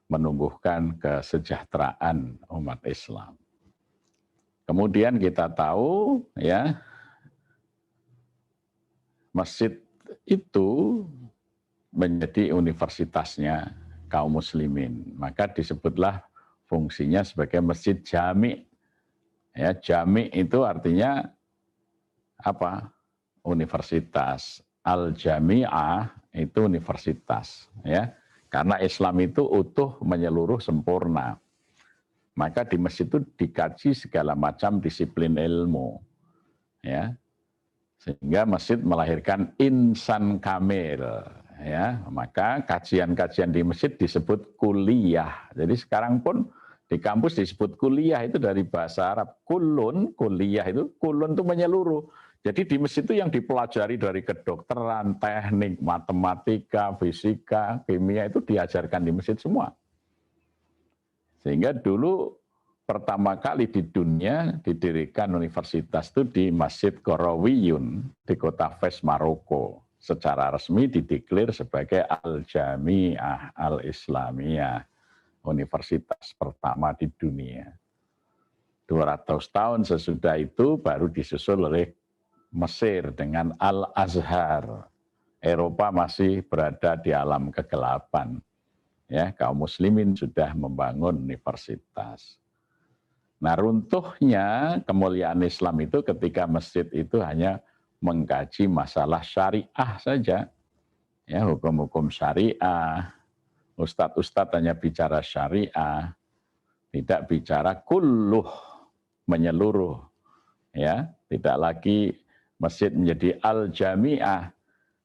menumbuhkan kesejahteraan umat Islam. Kemudian kita tahu, ya, masjid itu menjadi universitasnya kaum muslimin. Maka disebutlah fungsinya sebagai masjid jami'. Ya, jami' itu artinya apa? Universitas. Al-jami'ah itu universitas, ya. Karena Islam itu utuh, menyeluruh, sempurna. Maka di masjid itu dikaji segala macam disiplin ilmu, ya. Sehingga masjid melahirkan insan kamil, ya. Maka kajian-kajian di masjid disebut kuliah. Jadi sekarang pun di kampus disebut kuliah itu dari bahasa Arab. Kulun, kuliah itu, kulun itu menyeluruh. Jadi di masjid itu yang dipelajari dari kedokteran, teknik, matematika, fisika, kimia itu diajarkan di masjid semua. Sehingga dulu pertama kali di dunia didirikan universitas itu di Masjid Qarawiyun di kota Fes, Maroko. Secara resmi dideklar sebagai Al-Jami'ah Al-Islamiyah, universitas pertama di dunia. 200 tahun sesudah itu baru disusul oleh Mesir dengan Al-Azhar. Eropa masih berada di alam kegelapan. Ya, kaum muslimin sudah membangun universitas. Nah, runtuhnya kemuliaan Islam itu ketika masjid itu hanya mengkaji masalah syariah saja. Ya, hukum-hukum syariah. Ustadz-ustadz hanya bicara syariah, tidak bicara kulluh, menyeluruh. Ya, tidak lagi masjid menjadi al-jami'ah.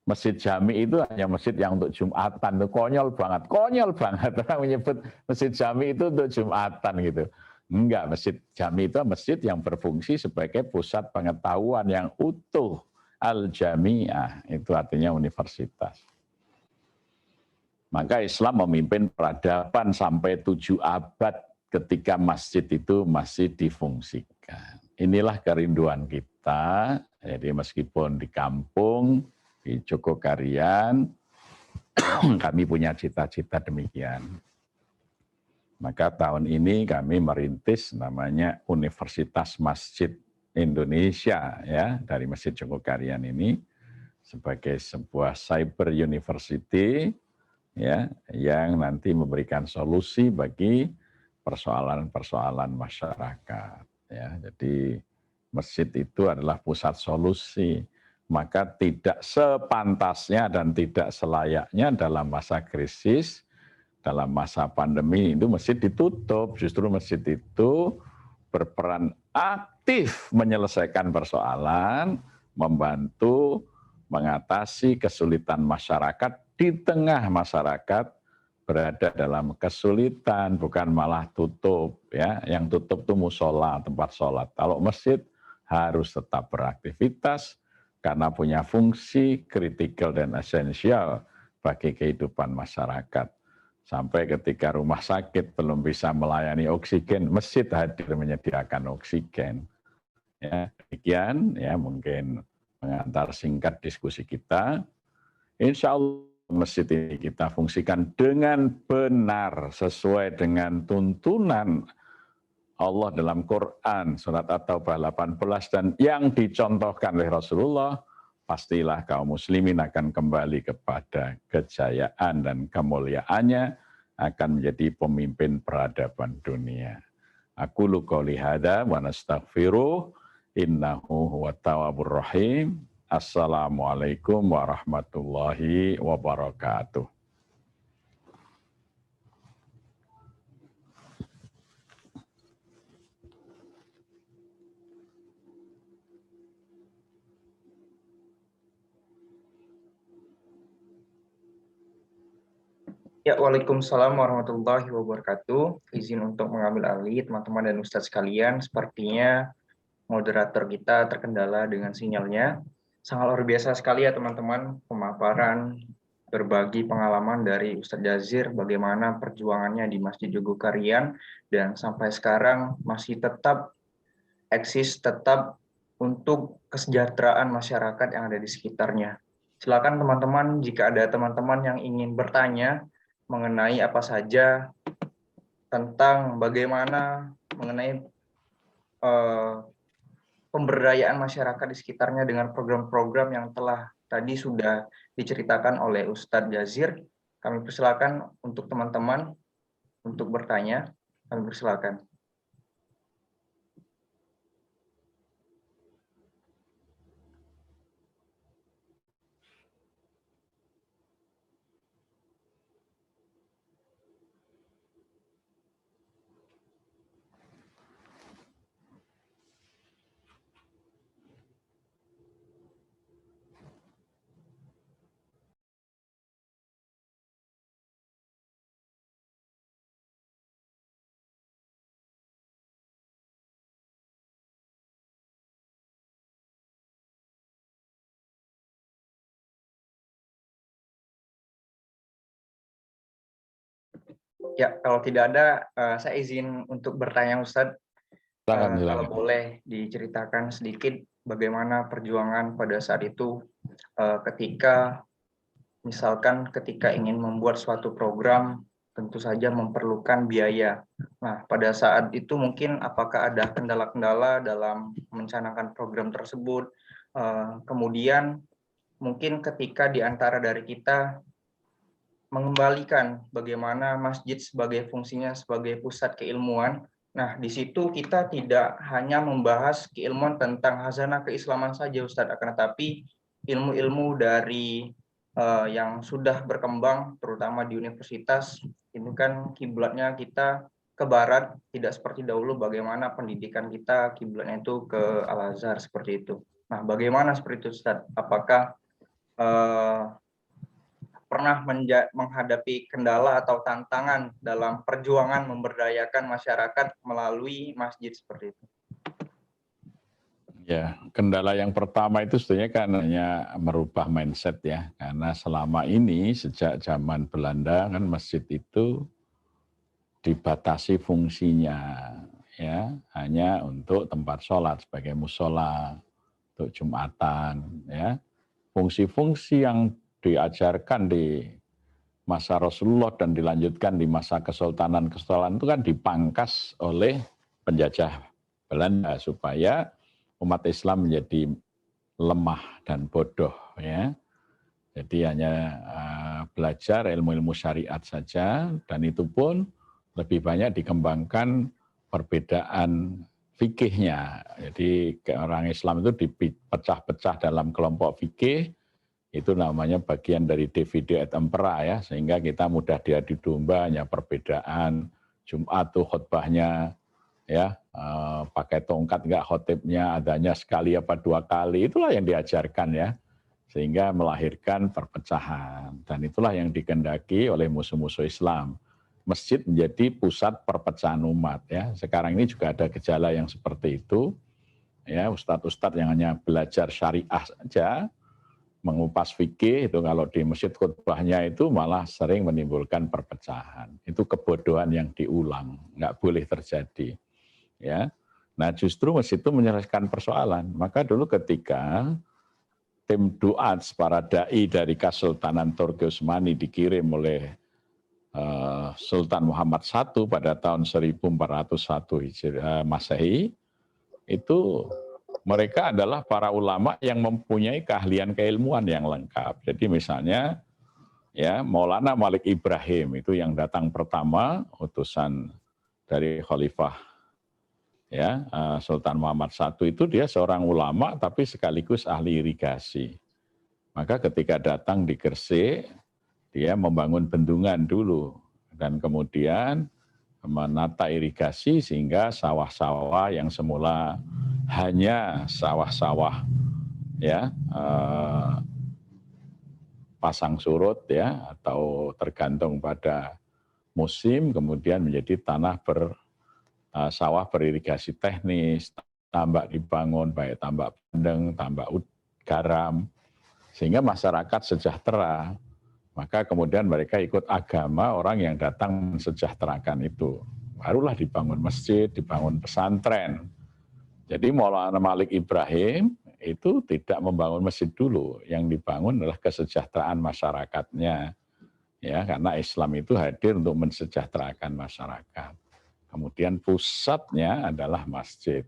Masjid jami itu hanya masjid yang untuk Jumatan. Itu konyol banget. Orang menyebut masjid jami itu untuk Jumatan gitu. Enggak, masjid jami itu masjid yang berfungsi sebagai pusat pengetahuan yang utuh. Al-jami'ah, itu artinya universitas. Maka Islam memimpin peradaban sampai 7 abad ketika masjid itu masih difungsikan. Inilah kerinduan kita. Jadi meskipun di kampung, di Jogokarian, kami punya cita-cita demikian. Maka tahun ini kami merintis namanya Universitas Masjid Indonesia, ya, dari Masjid Jogokarian ini sebagai sebuah cyber university, ya, yang nanti memberikan solusi bagi persoalan-persoalan masyarakat. Ya, jadi masjid itu adalah pusat solusi. Maka tidak sepantasnya dan tidak selayaknya dalam masa krisis, dalam masa pandemi itu masjid ditutup. Justru masjid itu berperan aktif menyelesaikan persoalan, membantu mengatasi kesulitan masyarakat di tengah masyarakat berada dalam kesulitan, bukan malah tutup, ya. Yang tutup itu musola, tempat sholat. Kalau masjid harus tetap beraktivitas karena punya fungsi kritikal dan esensial bagi kehidupan masyarakat. Sampai ketika rumah sakit belum bisa melayani oksigen, masjid hadir menyediakan oksigen. Ya, demikian ya mungkin mengantar singkat diskusi kita. Insya Allah masjid ini kita fungsikan dengan benar sesuai dengan tuntunan Allah dalam Quran surat At-Taubah 18 dan yang dicontohkan oleh Rasulullah, pastilah kaum muslimin akan kembali kepada kejayaan dan kemuliaannya, akan menjadi pemimpin peradaban dunia. Aku qouli hadza wa nastaghfiruh innahu huwat tawwabur rahim. Assalamualaikum warahmatullahi wabarakatuh. Ya, Waalaikumsalam warahmatullahi wabarakatuh. Izin untuk mengambil alih teman-teman dan Ustadz sekalian. Sepertinya moderator kita terkendala dengan sinyalnya. Sangat luar biasa sekali ya teman-teman, pemaparan berbagi pengalaman dari Ustadz Jazir, bagaimana perjuangannya di Masjid Jogokarian, dan sampai sekarang masih tetap eksis, tetap untuk kesejahteraan masyarakat yang ada di sekitarnya. Silakan teman-teman, jika ada teman-teman yang ingin bertanya mengenai apa saja tentang bagaimana mengenai pemberdayaan masyarakat di sekitarnya dengan program-program yang telah tadi sudah diceritakan oleh Ustadz Jazir, kami persilakan untuk teman-teman untuk bertanya. Kami persilakan. Ya, kalau tidak ada, saya izin untuk bertanya Ustadz. Silakan, Kalau silakan. boleh diceritakan sedikit bagaimana perjuangan pada saat itu ketika misalkan ketika ingin membuat suatu program tentu saja memerlukan biaya. Nah, pada saat itu mungkin apakah ada kendala-kendala dalam mencanangkan program tersebut? Kemudian mungkin ketika di antara dari kita mengembalikan bagaimana masjid sebagai fungsinya sebagai pusat keilmuan. Nah, di situ kita tidak hanya membahas keilmuan tentang khazanah keislaman saja, Ustadz, akan tetapi ilmu-ilmu dari yang sudah berkembang, terutama di universitas, ini kan kiblatnya kita ke barat, tidak seperti dahulu bagaimana pendidikan kita kiblatnya itu ke Al-Azhar seperti itu. Nah, bagaimana seperti itu, Ustadz? Apakah pernah menghadapi kendala atau tantangan dalam perjuangan memberdayakan masyarakat melalui masjid seperti itu? Ya, kendala yang pertama itu sebenarnya kan hanya merubah mindset ya, karena selama ini sejak zaman Belanda kan masjid itu dibatasi fungsinya, ya hanya untuk tempat sholat sebagai musola, untuk Jumatan, ya. Fungsi-fungsi yang diajarkan di masa Rasulullah dan dilanjutkan di masa kesultanan-kesultanan itu kan dipangkas oleh penjajah Belanda supaya umat Islam menjadi lemah dan bodoh, ya. Jadi hanya belajar ilmu-ilmu syariat saja, dan itu pun lebih banyak dikembangkan perbedaan fikihnya. Jadi orang Islam itu dipecah-pecah dalam kelompok fikih, itu namanya bagian dari divide et impera ya, sehingga kita mudah diadu domba, hanya perbedaan Jumat tuh khutbahnya ya pakai tongkat enggak khotibnya, adanya sekali apa 2 kali, itulah yang diajarkan ya, sehingga melahirkan perpecahan, dan itulah yang dikehendaki oleh musuh-musuh Islam. Masjid menjadi pusat perpecahan umat ya. Sekarang ini juga ada gejala yang seperti itu ya, ustadz-ustadz yang hanya belajar syariah saja, mengupas fikih itu kalau di masjid khutbahnya itu malah sering menimbulkan perpecahan. Itu kebodohan yang diulang, nggak boleh terjadi. Ya, nah justru masjid itu menyelesaikan persoalan. Maka dulu ketika tim duat para dai dari Kesultanan Turki Utsmani dikirim oleh Sultan Muhammad I pada tahun 1401 Masehi, itu mereka adalah para ulama yang mempunyai keahlian keilmuan yang lengkap. Jadi misalnya ya Maulana Malik Ibrahim itu yang datang pertama, utusan dari Khalifah ya Sultan Muhammad I itu, dia seorang ulama tapi sekaligus ahli irigasi. Maka ketika datang di Gresik, dia membangun bendungan dulu dan kemudian menata irigasi sehingga sawah-sawah yang semula hanya sawah-sawah ya pasang surut ya atau tergantung pada musim, kemudian menjadi tanah sawah beririgasi teknis, tambak dibangun baik tambak bandeng, tambak garam, sehingga masyarakat sejahtera. Maka kemudian mereka ikut agama orang yang datang mensejahterakan itu. Barulah dibangun masjid, dibangun pesantren. Jadi Maulana Malik Ibrahim itu tidak membangun masjid dulu, yang dibangun adalah kesejahteraan masyarakatnya. Ya, karena Islam itu hadir untuk mensejahterakan masyarakat. Kemudian pusatnya adalah masjid.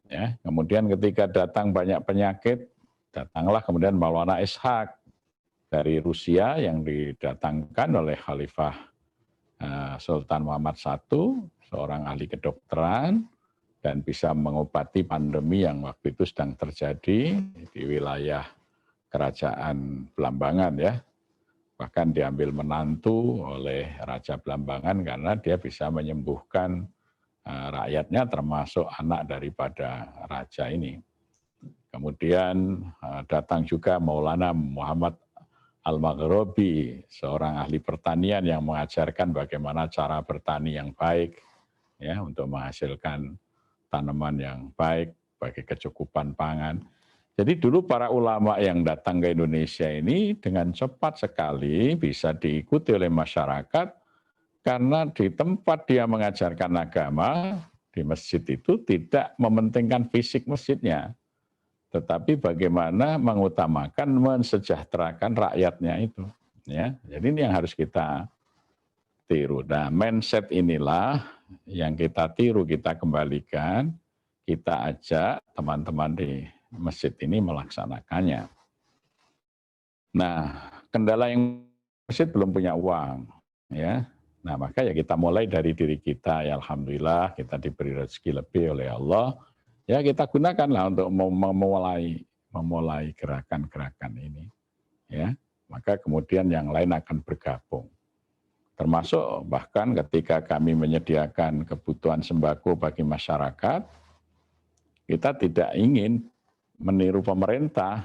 Ya, kemudian ketika datang banyak penyakit, datanglah kemudian Maulana Ishaq dari Rusia yang didatangkan oleh Khalifah Sultan Muhammad I, seorang ahli kedokteran, dan bisa mengobati pandemi yang waktu itu sedang terjadi di wilayah Kerajaan Belambangan ya. Bahkan diambil menantu oleh Raja Belambangan karena dia bisa menyembuhkan rakyatnya, termasuk anak daripada raja ini. Kemudian datang juga Maulana Muhammad Al-Maghribi, seorang ahli pertanian yang mengajarkan bagaimana cara bertani yang baik ya untuk menghasilkan tanaman yang baik bagi kecukupan pangan. Jadi dulu para ulama yang datang ke Indonesia ini dengan cepat sekali bisa diikuti oleh masyarakat Karena di tempat dia mengajarkan agama, di masjid itu tidak mementingkan fisik masjidnya, tetapi bagaimana mengutamakan mensejahterakan rakyatnya itu. Ya, jadi ini yang harus kita tiru. Nah, mindset inilah yang kita tiru, kita kembalikan, kita ajak teman-teman di masjid ini melaksanakannya. Nah, kendala yang masjid belum punya uang, ya. Nah, maka ya kita mulai dari diri kita, ya alhamdulillah kita diberi rezeki lebih oleh Allah, ya kita gunakanlah untuk memulai gerakan-gerakan ini, ya. Maka kemudian yang lain akan bergabung. Termasuk bahkan ketika kami menyediakan kebutuhan sembako bagi masyarakat, kita tidak ingin meniru pemerintah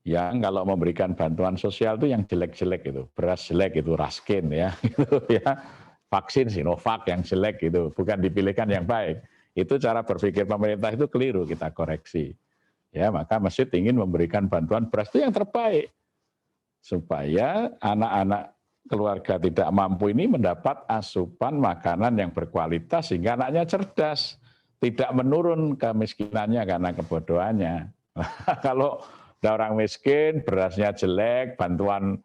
yang kalau memberikan bantuan sosial itu yang jelek-jelek itu, beras jelek itu Raskin ya, gitu ya, vaksin Sinovac yang jelek itu, bukan dipilihkan yang baik. Itu cara berpikir pemerintah itu keliru, kita koreksi. Ya, maka masjid ingin memberikan bantuan beras itu yang terbaik supaya anak-anak keluarga tidak mampu ini mendapat asupan makanan yang berkualitas sehingga anaknya cerdas, tidak menurun kemiskinannya karena kebodohannya. Kalau ada orang miskin, berasnya jelek, bantuan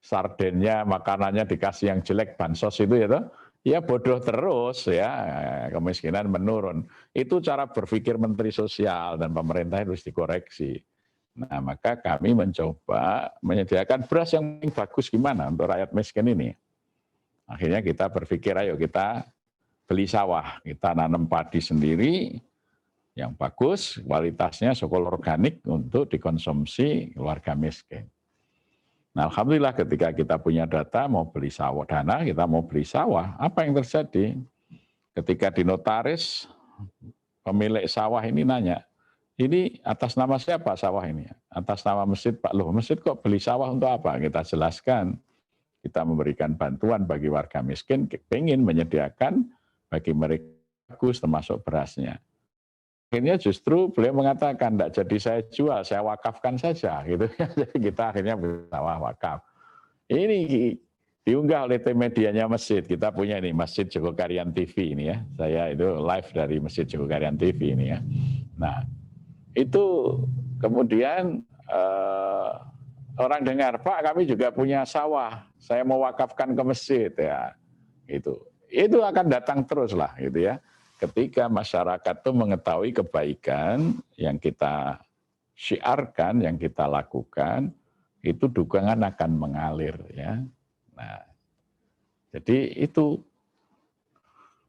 sardennya, makanannya dikasih yang jelek, bansos itu ya bodoh terus ya, kemiskinan menurun. Itu cara berpikir Menteri Sosial dan pemerintah harus dikoreksi. Nah, maka kami mencoba menyediakan beras yang bagus gimana untuk rakyat miskin ini. Akhirnya kita berpikir, ayo kita beli sawah, kita nanam padi sendiri yang bagus, kualitasnya sokol organik untuk dikonsumsi keluarga miskin. Nah, alhamdulillah ketika kita punya data mau beli sawah, dana kita mau beli sawah, apa yang terjadi? Ketika di notaris, pemilik sawah ini nanya, ini atas nama siapa sawah ini? Atas nama masjid, Pak. Loh, masjid kok beli sawah untuk apa? Kita jelaskan. Kita memberikan bantuan bagi warga miskin, ingin menyediakan bagi mereka bagus termasuk berasnya. Akhirnya justru beliau mengatakan, tidak jadi saya jual, saya wakafkan saja. Gitu. Jadi kita akhirnya sawah wakaf. Ini diunggah oleh tim medianya masjid. Kita punya ini, Masjid Jogokarian TV ini ya. Saya itu live dari Masjid Jogokarian TV ini ya. Nah, itu kemudian orang dengar, Pak kami juga punya sawah, saya mau wakafkan ke masjid ya, itu akan datang terus lah gitu ya. Ketika masyarakat itu mengetahui kebaikan yang kita syiarkan, yang kita lakukan, itu dukungan akan mengalir ya. Nah, jadi itu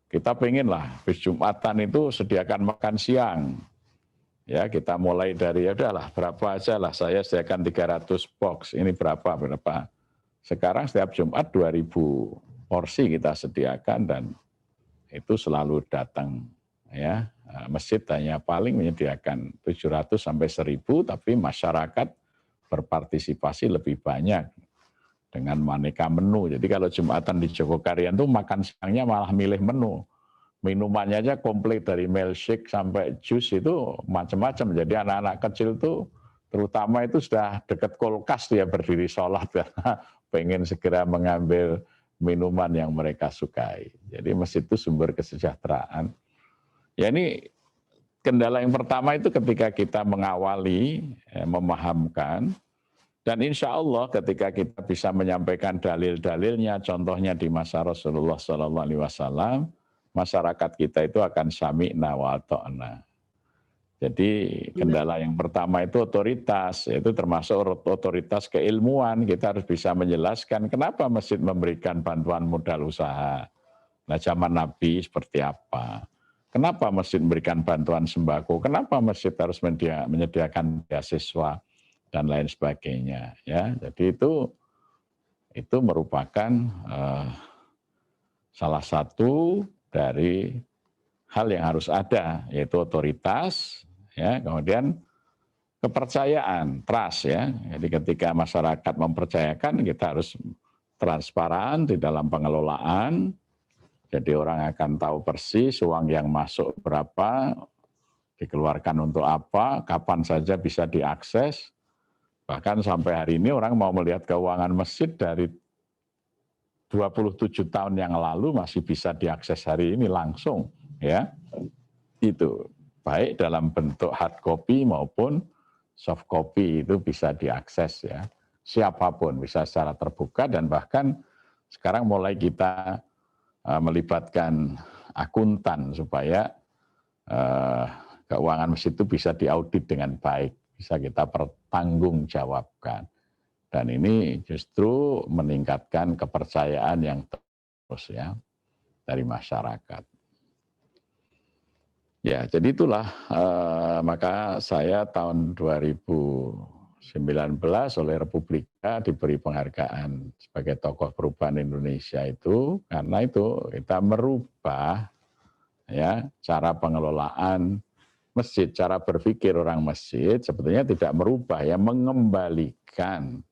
kita pengen lah, habis Jumatan itu sediakan makan siang. Ya, kita mulai dari ya udahlah berapa aja lah, saya sediakan 300 box. Ini berapa? Sekarang setiap Jumat 2000 porsi kita sediakan dan itu selalu datang ya. Masjid hanya paling menyediakan 700 sampai 1000 tapi masyarakat berpartisipasi lebih banyak dengan maneka menu. Jadi kalau Jumatan di Jogokarian tuh makan siangnya malah milih menu. Minumannya aja komplit dari milkshake sampai jus itu macam-macam. Jadi anak-anak kecil tuh terutama itu sudah dekat kulkas dia berdiri sholat karena pengen segera mengambil minuman yang mereka sukai. Jadi masjid itu sumber kesejahteraan. Ya ini kendala yang pertama itu ketika kita mengawali, memahamkan, dan insya Allah ketika kita bisa menyampaikan dalil-dalilnya, contohnya di masa Rasulullah SAW, masyarakat kita itu akan sami'na wa ata'na. Jadi kendala yang pertama itu otoritas, itu termasuk otoritas keilmuan. Kita harus bisa menjelaskan kenapa masjid memberikan bantuan modal usaha. Nah zaman Nabi seperti apa? Kenapa masjid memberikan bantuan sembako? Kenapa masjid harus menyediakan beasiswa dan lain sebagainya? Ya, jadi itu merupakan salah satu dari hal yang harus ada, yaitu otoritas, ya, kemudian kepercayaan, trust ya. Jadi ketika masyarakat mempercayakan, kita harus transparan di dalam pengelolaan. Jadi orang akan tahu persis uang yang masuk berapa, dikeluarkan untuk apa, kapan saja bisa diakses. Bahkan sampai hari ini orang mau melihat keuangan masjid dari 27 tahun yang lalu masih bisa diakses hari ini langsung, ya. Itu baik dalam bentuk hard copy maupun soft copy itu bisa diakses, ya. Siapapun bisa secara terbuka, dan bahkan sekarang mulai kita melibatkan akuntan supaya keuangan masjid itu bisa diaudit dengan baik, bisa kita pertanggungjawabkan. Dan ini justru meningkatkan kepercayaan yang terus, ya, dari masyarakat. Ya, jadi itulah maka saya tahun 2019 oleh Republika diberi penghargaan sebagai tokoh perubahan Indonesia itu karena itu kita merubah, ya, cara pengelolaan masjid, cara berpikir orang masjid sebetulnya tidak merubah, ya, mengembalikan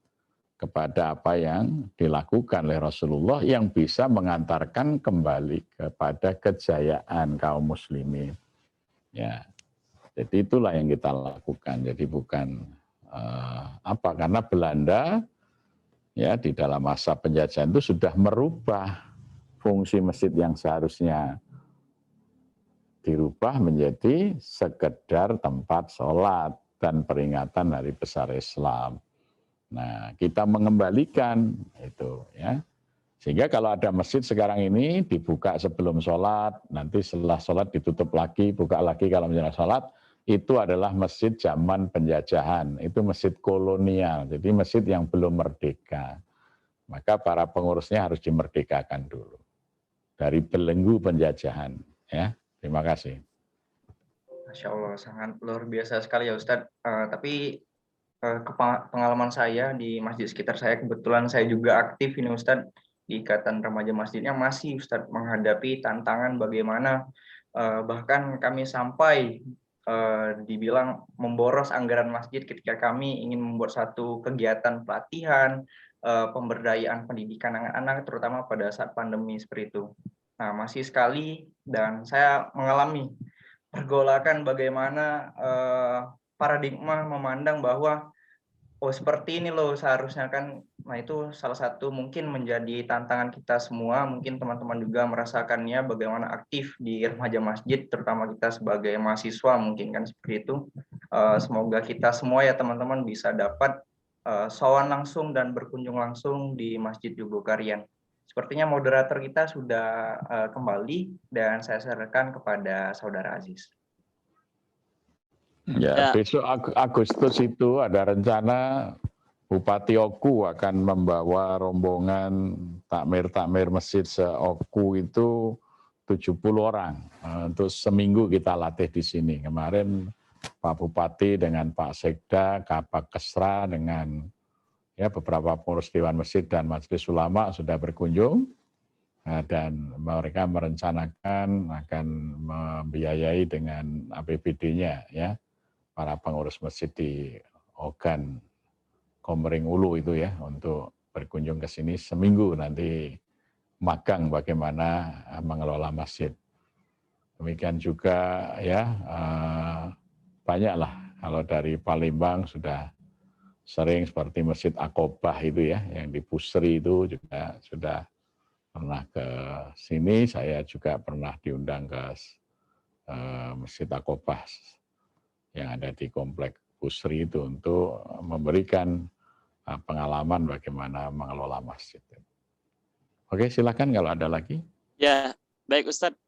kepada apa yang dilakukan oleh Rasulullah yang bisa mengantarkan kembali kepada kejayaan kaum muslimin. Ya, jadi itulah yang kita lakukan. Jadi bukan karena Belanda, ya, di dalam masa penjajahan itu sudah merubah fungsi masjid yang seharusnya dirubah menjadi sekedar tempat sholat dan peringatan hari besar Islam. Nah, kita mengembalikan itu, ya. Sehingga kalau ada masjid sekarang ini dibuka sebelum sholat, nanti setelah sholat ditutup lagi, buka lagi kalau menjelang sholat, itu adalah masjid zaman penjajahan, itu masjid kolonial, jadi masjid yang belum merdeka. Maka para pengurusnya harus dimerdekakan dulu dari belenggu penjajahan, ya. Terima kasih. Masya Allah, sangat luar biasa sekali ya Ustadz. Tapi pengalaman saya di masjid sekitar saya, kebetulan saya juga aktif ini Ustadz di Ikatan Remaja Masjidnya, masih Ustadz menghadapi tantangan bagaimana bahkan kami sampai dibilang memboros anggaran masjid ketika kami ingin membuat satu kegiatan pelatihan, pemberdayaan pendidikan anak-anak terutama pada saat pandemi seperti itu. Nah, masih sekali dan saya mengalami pergolakan bagaimana paradigma memandang bahwa oh seperti ini loh seharusnya kan. Nah itu salah satu mungkin menjadi tantangan kita semua, mungkin teman-teman juga merasakannya bagaimana aktif di remaja masjid, terutama kita sebagai mahasiswa mungkin kan seperti itu. Semoga kita semua ya teman-teman bisa dapat sowan langsung dan berkunjung langsung di Masjid Jogokarian. Sepertinya moderator kita sudah kembali dan saya serahkan kepada Saudara Aziz. Ya, besok Agustus itu ada rencana Bupati Oku akan membawa rombongan takmir masjid se-Oku itu 70 orang. Untuk seminggu kita latih di sini. Kemarin Pak Bupati dengan Pak Sekda, Kapak Kesra dengan ya beberapa pengurus Dewan Masjid dan Majelis Ulama sudah berkunjung. Dan mereka merencanakan akan membiayai dengan APBD-nya, ya, para pengurus masjid di Ogan Komering Ulu itu, ya, untuk berkunjung ke sini seminggu nanti magang bagaimana mengelola masjid. Demikian juga, ya, banyaklah kalau dari Palembang sudah sering seperti Masjid Aqobah itu, ya, yang di Pusri itu juga sudah pernah ke sini. Saya juga pernah diundang ke Masjid Aqobah yang ada di Komplek Pusri itu untuk memberikan pengalaman bagaimana mengelola masjid. Oke, silakan kalau ada lagi. Ya, baik Ustadz.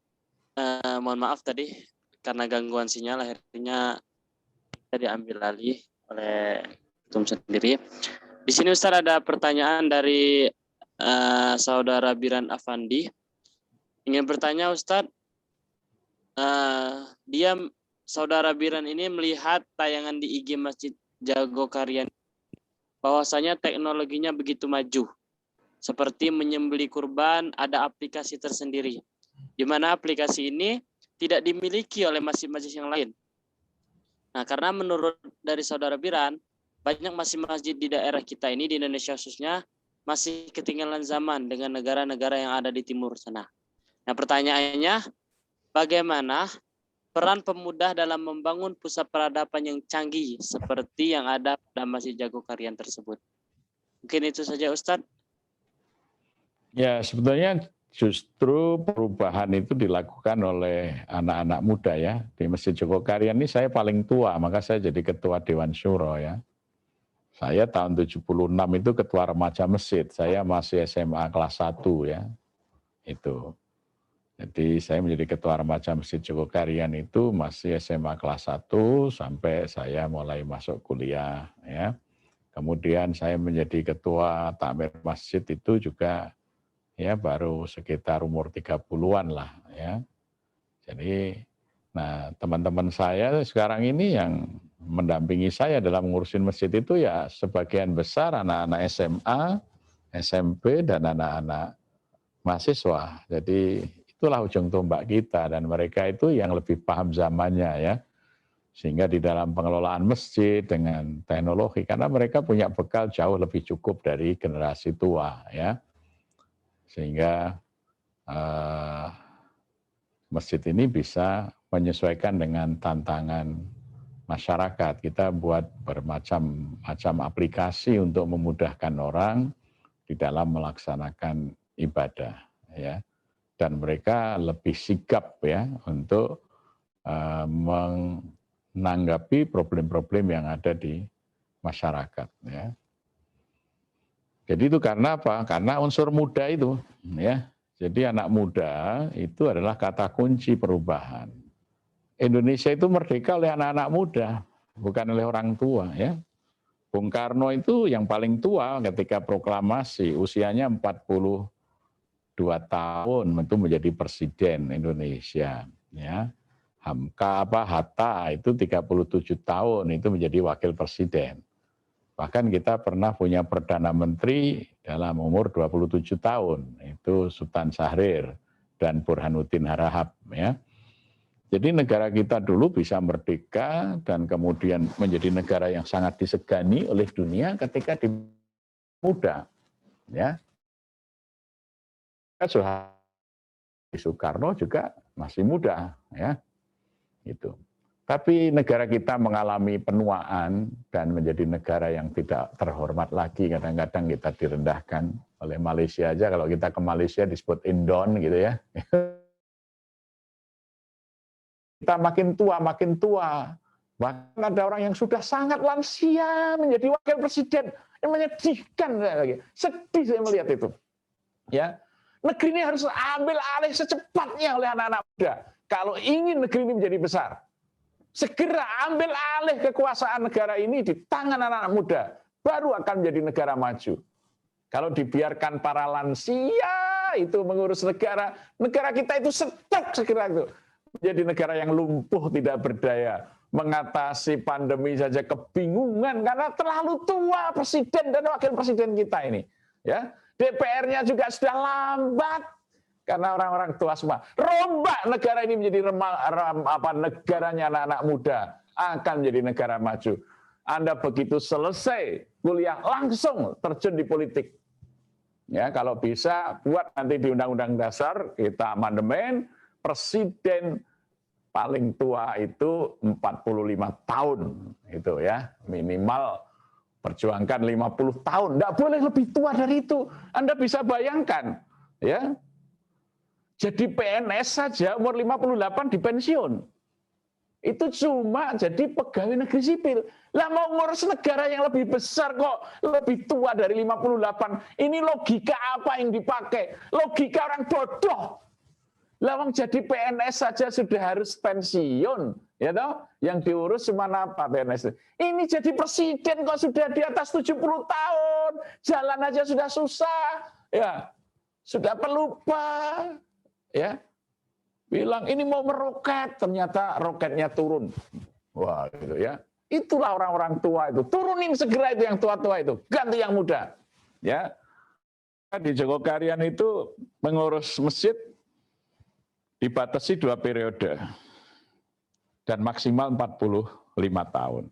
Mohon maaf tadi karena gangguan sinyal akhirnya kita diambil alih oleh ketum sendiri. Di sini Ustadz ada pertanyaan dari Saudara Biran Afandi. Ingin bertanya Ustadz, Saudara Biran ini melihat tayangan di IG Masjid Jogokarian bahwasanya teknologinya begitu maju. Seperti menyembelih kurban, ada aplikasi tersendiri. Di mana aplikasi ini tidak dimiliki oleh masjid-masjid yang lain. Nah, karena menurut dari Saudara Biran, banyak masjid di daerah kita ini, di Indonesia khususnya, masih ketinggalan zaman dengan negara-negara yang ada di timur sana. Nah, pertanyaannya, bagaimana peran pemuda dalam membangun pusat peradaban yang canggih seperti yang ada pada Masjid Jogokarian tersebut? Mungkin itu saja Ustadz. Ya, sebetulnya justru perubahan itu dilakukan oleh anak-anak muda ya. Di Masjid Jogokarian ini saya paling tua, maka saya jadi ketua Dewan Syuro ya. Saya tahun 76 itu ketua remaja masjid, saya masih SMA kelas 1 ya. Itu. Jadi saya menjadi ketua remaja Masjid Jogokarian itu masih SMA kelas 1 sampai saya mulai masuk kuliah ya. Kemudian saya menjadi ketua takmir masjid itu juga ya baru sekitar umur 30-an lah ya. Jadi nah teman-teman saya sekarang ini yang mendampingi saya dalam ngurusin masjid itu ya sebagian besar anak-anak SMA, SMP dan anak-anak mahasiswa. Jadi itulah ujung tombak kita dan mereka itu yang lebih paham zamannya ya. Sehingga di dalam pengelolaan masjid dengan teknologi karena mereka punya bekal jauh lebih cukup dari generasi tua ya. Sehingga masjid ini bisa menyesuaikan dengan tantangan masyarakat. Kita buat bermacam-macam aplikasi untuk memudahkan orang di dalam melaksanakan ibadah, ya. Dan mereka lebih sigap ya untuk menanggapi problem-problem yang ada di masyarakat, ya. Jadi itu karena apa? Karena unsur muda itu, ya. Jadi anak muda itu adalah kata kunci perubahan. Indonesia itu merdeka oleh anak-anak muda, bukan oleh orang tua ya. Bung Karno itu yang paling tua ketika proklamasi, usianya 42 tahun itu menjadi presiden Indonesia ya. Hatta itu 37 tahun itu menjadi wakil presiden. Bahkan kita pernah punya Perdana Menteri dalam umur 27 tahun, itu Sultan Syahrir dan Burhanuddin Harahap. Ya. Jadi negara kita dulu bisa merdeka dan kemudian menjadi negara yang sangat disegani oleh dunia ketika di muda. Ya. Soekarno juga masih muda. Ya. Gitu. Tapi negara kita mengalami penuaan dan menjadi negara yang tidak terhormat lagi. Kadang-kadang kita direndahkan oleh Malaysia aja. Kalau kita ke Malaysia disebut Indon gitu ya. Kita makin tua. Bahkan ada orang yang sudah sangat lansia menjadi wakil presiden. Yang menyedihkan. Sedih saya melihat itu. Ya, negeri ini harus ambil alih secepatnya oleh anak-anak muda. Kalau ingin negeri ini menjadi besar. Segera ambil alih kekuasaan negara ini di tangan anak-anak muda, baru akan menjadi negara maju. Kalau dibiarkan para lansia itu mengurus negara, negara kita itu stuck segera itu. Menjadi negara yang lumpuh, tidak berdaya, mengatasi pandemi saja kebingungan karena terlalu tua presiden dan wakil presiden kita ini. Ya, DPR-nya juga sudah lambat. Karena orang-orang tua semua. Rombak negara ini menjadi negaranya anak-anak muda. Akan menjadi negara maju. Anda begitu selesai kuliah langsung terjun di politik. Ya, kalau bisa buat nanti di Undang-Undang Dasar kita amandemen presiden paling tua itu 45 tahun itu ya, minimal perjuangkan 50 tahun. Enggak boleh lebih tua dari itu. Anda bisa bayangkan, ya. Jadi PNS saja umur 58 dipensiun. Itu cuma jadi pegawai negeri sipil. Lah mau ngurus negara yang lebih besar kok lebih tua dari 58. Ini logika apa yang dipakai? Logika orang bodoh. Lah wong jadi PNS saja sudah harus pensiun, ya toh? Yang diurus cuma apa PNS? Ini jadi presiden kok sudah di atas 70 tahun. Jalan aja sudah susah. Ya. Sudah pelupa. Ya, bilang ini mau meroket, ternyata roketnya turun. Wah, gitu ya. Itulah orang-orang tua itu. Turunin segera itu yang tua-tua itu, ganti yang muda. Ya. Di Jogokarian itu mengurus masjid dibatasi 2 periode dan maksimal 45 tahun.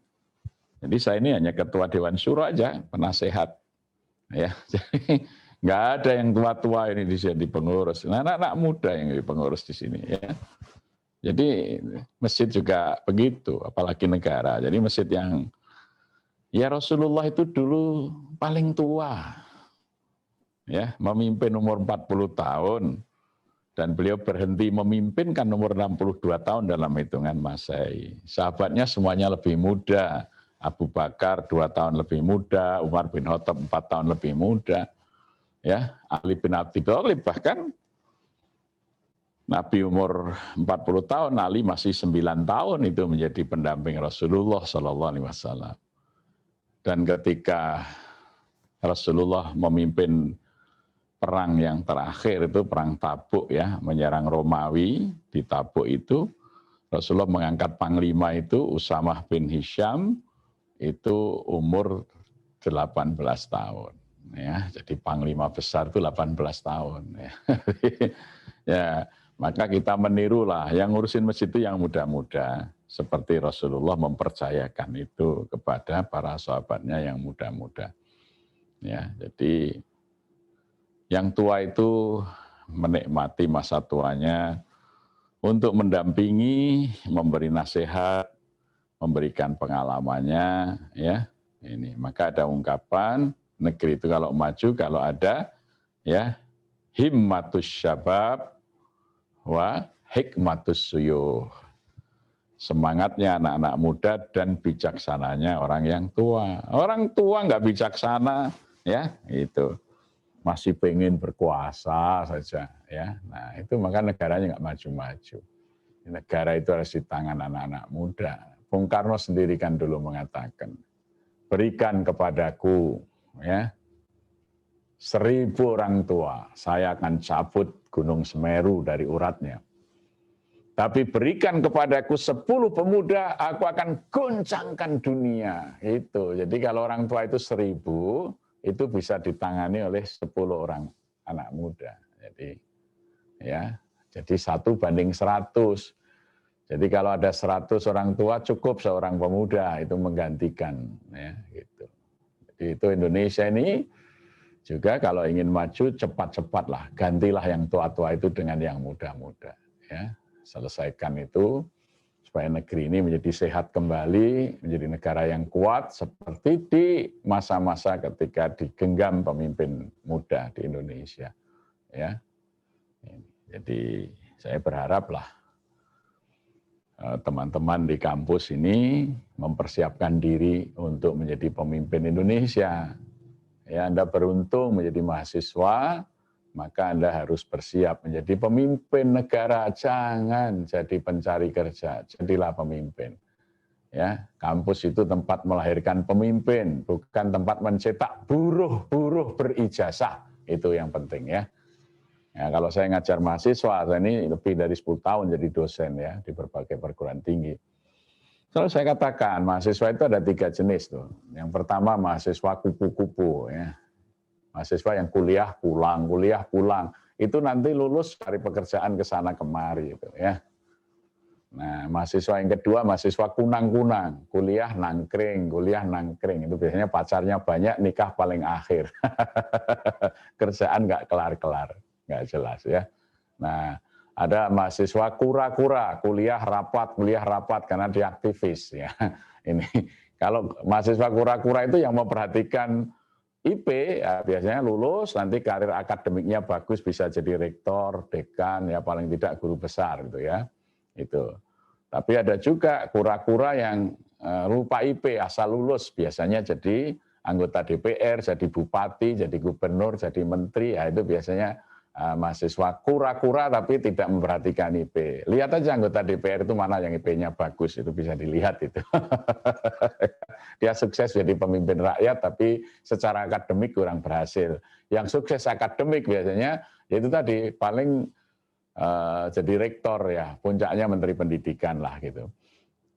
Jadi saya ini hanya ketua Dewan Syuro aja, penasehat. Ya, jadi nggak ada yang tua-tua ini di pengurus. Nah, anak-anak muda yang di pengurus di sini ya. Jadi masjid juga begitu, apalagi negara. Jadi masjid yang ya Rasulullah itu dulu paling tua. ya, memimpin umur 40 tahun. Dan beliau berhenti memimpin kan umur 62 tahun dalam hitungan Masehi. Sahabatnya semuanya lebih muda. Abu Bakar 2 tahun lebih muda, Umar bin Khattab 4 tahun lebih muda. Ya, Ali bin Abi Thalib bahkan Nabi umur 40 tahun, Ali masih 9 tahun itu menjadi pendamping Rasulullah SAW. Dan ketika Rasulullah memimpin perang yang terakhir itu perang Tabuk ya, menyerang Romawi di Tabuk itu, Rasulullah mengangkat panglima itu Usamah bin Hisham itu umur 18 tahun ya. Jadi panglima besar itu 18 tahun ya. Ya, maka kita menirulah yang ngurusin masjid itu yang muda-muda seperti Rasulullah mempercayakan itu kepada para sahabatnya yang muda-muda. Ya, jadi yang tua itu menikmati masa tuanya untuk mendampingi, memberi nasihat, memberikan pengalamannya, ya. Ini maka ada ungkapan negeri itu kalau maju kalau ada ya himmatus syabab wa hikmatus suyuh. Semangatnya anak-anak muda dan bijaksananya orang yang tua. Orang tua nggak bijaksana, ya itu. Masih pengen berkuasa saja ya. Nah, itu maka negaranya nggak maju-maju. Negara itu harus di tangan anak-anak muda. Bung Karno sendiri kan dulu mengatakan, berikan kepadaku ya 1000 orang tua, saya akan cabut Gunung Semeru dari uratnya. Tapi berikan kepadaku 10 pemuda, aku akan goncangkan dunia. Itu. Jadi kalau orang tua itu 1000, itu bisa ditangani oleh 10 orang anak muda. Jadi ya, jadi 1:100. Jadi kalau ada 100 orang tua cukup seorang pemuda itu menggantikan ya gitu. Jadi itu Indonesia ini juga kalau ingin maju cepat-cepatlah, gantilah yang tua-tua itu dengan yang muda-muda ya. Selesaikan itu supaya negeri ini menjadi sehat kembali, menjadi negara yang kuat seperti di masa-masa ketika digenggam pemimpin muda di Indonesia. Ya, jadi saya berharaplah teman-teman di kampus ini mempersiapkan diri untuk menjadi pemimpin Indonesia. Ya, Anda beruntung menjadi mahasiswa, maka Anda harus bersiap menjadi pemimpin negara, jangan jadi pencari kerja, jadilah pemimpin. Ya, kampus itu tempat melahirkan pemimpin, bukan tempat mencetak buruh-buruh berijazah. Itu yang penting ya. Ya, kalau saya ngajar mahasiswa, saya ini lebih dari 10 tahun jadi dosen ya di berbagai perguruan tinggi. Selalu saya katakan mahasiswa itu ada 3 jenis tuh. Yang pertama mahasiswa kupu-kupu ya. Mahasiswa yang kuliah pulang, itu nanti lulus cari pekerjaan ke sana kemari itu ya. Nah, mahasiswa yang kedua mahasiswa kunang-kunang, kuliah nangkring, itu biasanya pacarnya banyak, nikah paling akhir. Kerjaan nggak kelar-kelar, nggak jelas ya. Nah, ada mahasiswa kura-kura, kuliah rapat karena dia aktivis ya. Ini kalau mahasiswa kura-kura itu yang memperhatikan IP ya, biasanya lulus nanti karir akademiknya bagus bisa jadi rektor, dekan ya paling tidak guru besar gitu ya. Itu. Tapi ada juga kura-kura yang lupa IP asal lulus biasanya jadi anggota DPR, jadi bupati, jadi gubernur, jadi menteri ya itu biasanya mahasiswa kura-kura tapi tidak memperhatikan IP. Lihat aja anggota DPR itu mana yang IP-nya bagus, itu bisa dilihat itu. Dia sukses jadi pemimpin rakyat tapi secara akademik kurang berhasil. Yang sukses akademik biasanya itu tadi paling jadi rektor ya, puncaknya menteri pendidikan lah gitu.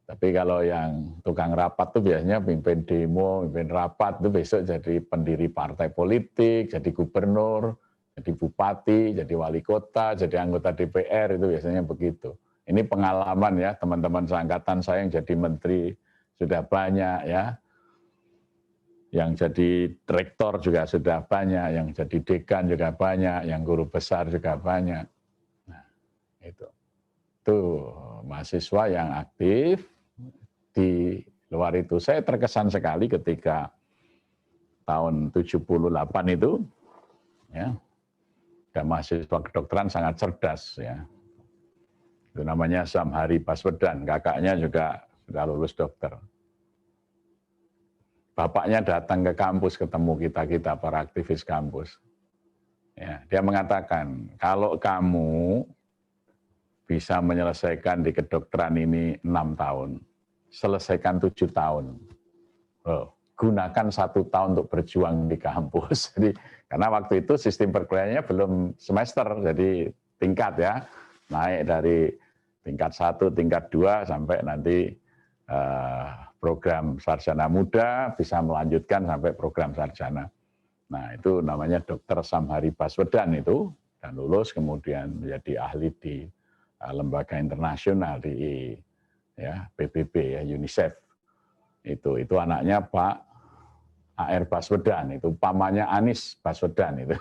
Tapi kalau yang tukang rapat tuh biasanya pimpin demo, pimpin rapat itu besok jadi pendiri partai politik, jadi gubernur, jadi bupati, jadi wali kota, jadi anggota DPR, itu biasanya begitu. Ini pengalaman ya, teman-teman seangkatan saya yang jadi menteri sudah banyak ya. Yang jadi rektor juga sudah banyak, yang jadi dekan juga banyak, yang guru besar juga banyak. Nah, itu mahasiswa yang aktif. Di luar itu saya terkesan sekali ketika tahun 78 itu ya. Dan mahasiswa kedokteran sangat cerdas ya. Itu namanya Samhari Baswedan, kakaknya juga sudah lulus dokter. Bapaknya datang ke kampus ketemu kita para aktivis kampus. Ya, dia mengatakan, kalau kamu bisa menyelesaikan di kedokteran ini 6 tahun, selesaikan 7 tahun. Oh, gunakan 1 tahun untuk berjuang di kampus. Jadi karena waktu itu sistem perkuliahannya belum semester, jadi tingkat ya, naik dari tingkat 1, tingkat 2 sampai nanti program sarjana muda bisa melanjutkan sampai program sarjana. Nah itu namanya Dr. Samhari Baswedan itu, dan lulus kemudian menjadi ahli di lembaga internasional di ya, PBB ya, UNICEF. Itu anaknya Pak A.R. Baswedan, itu pamannya Anies Baswedan itu.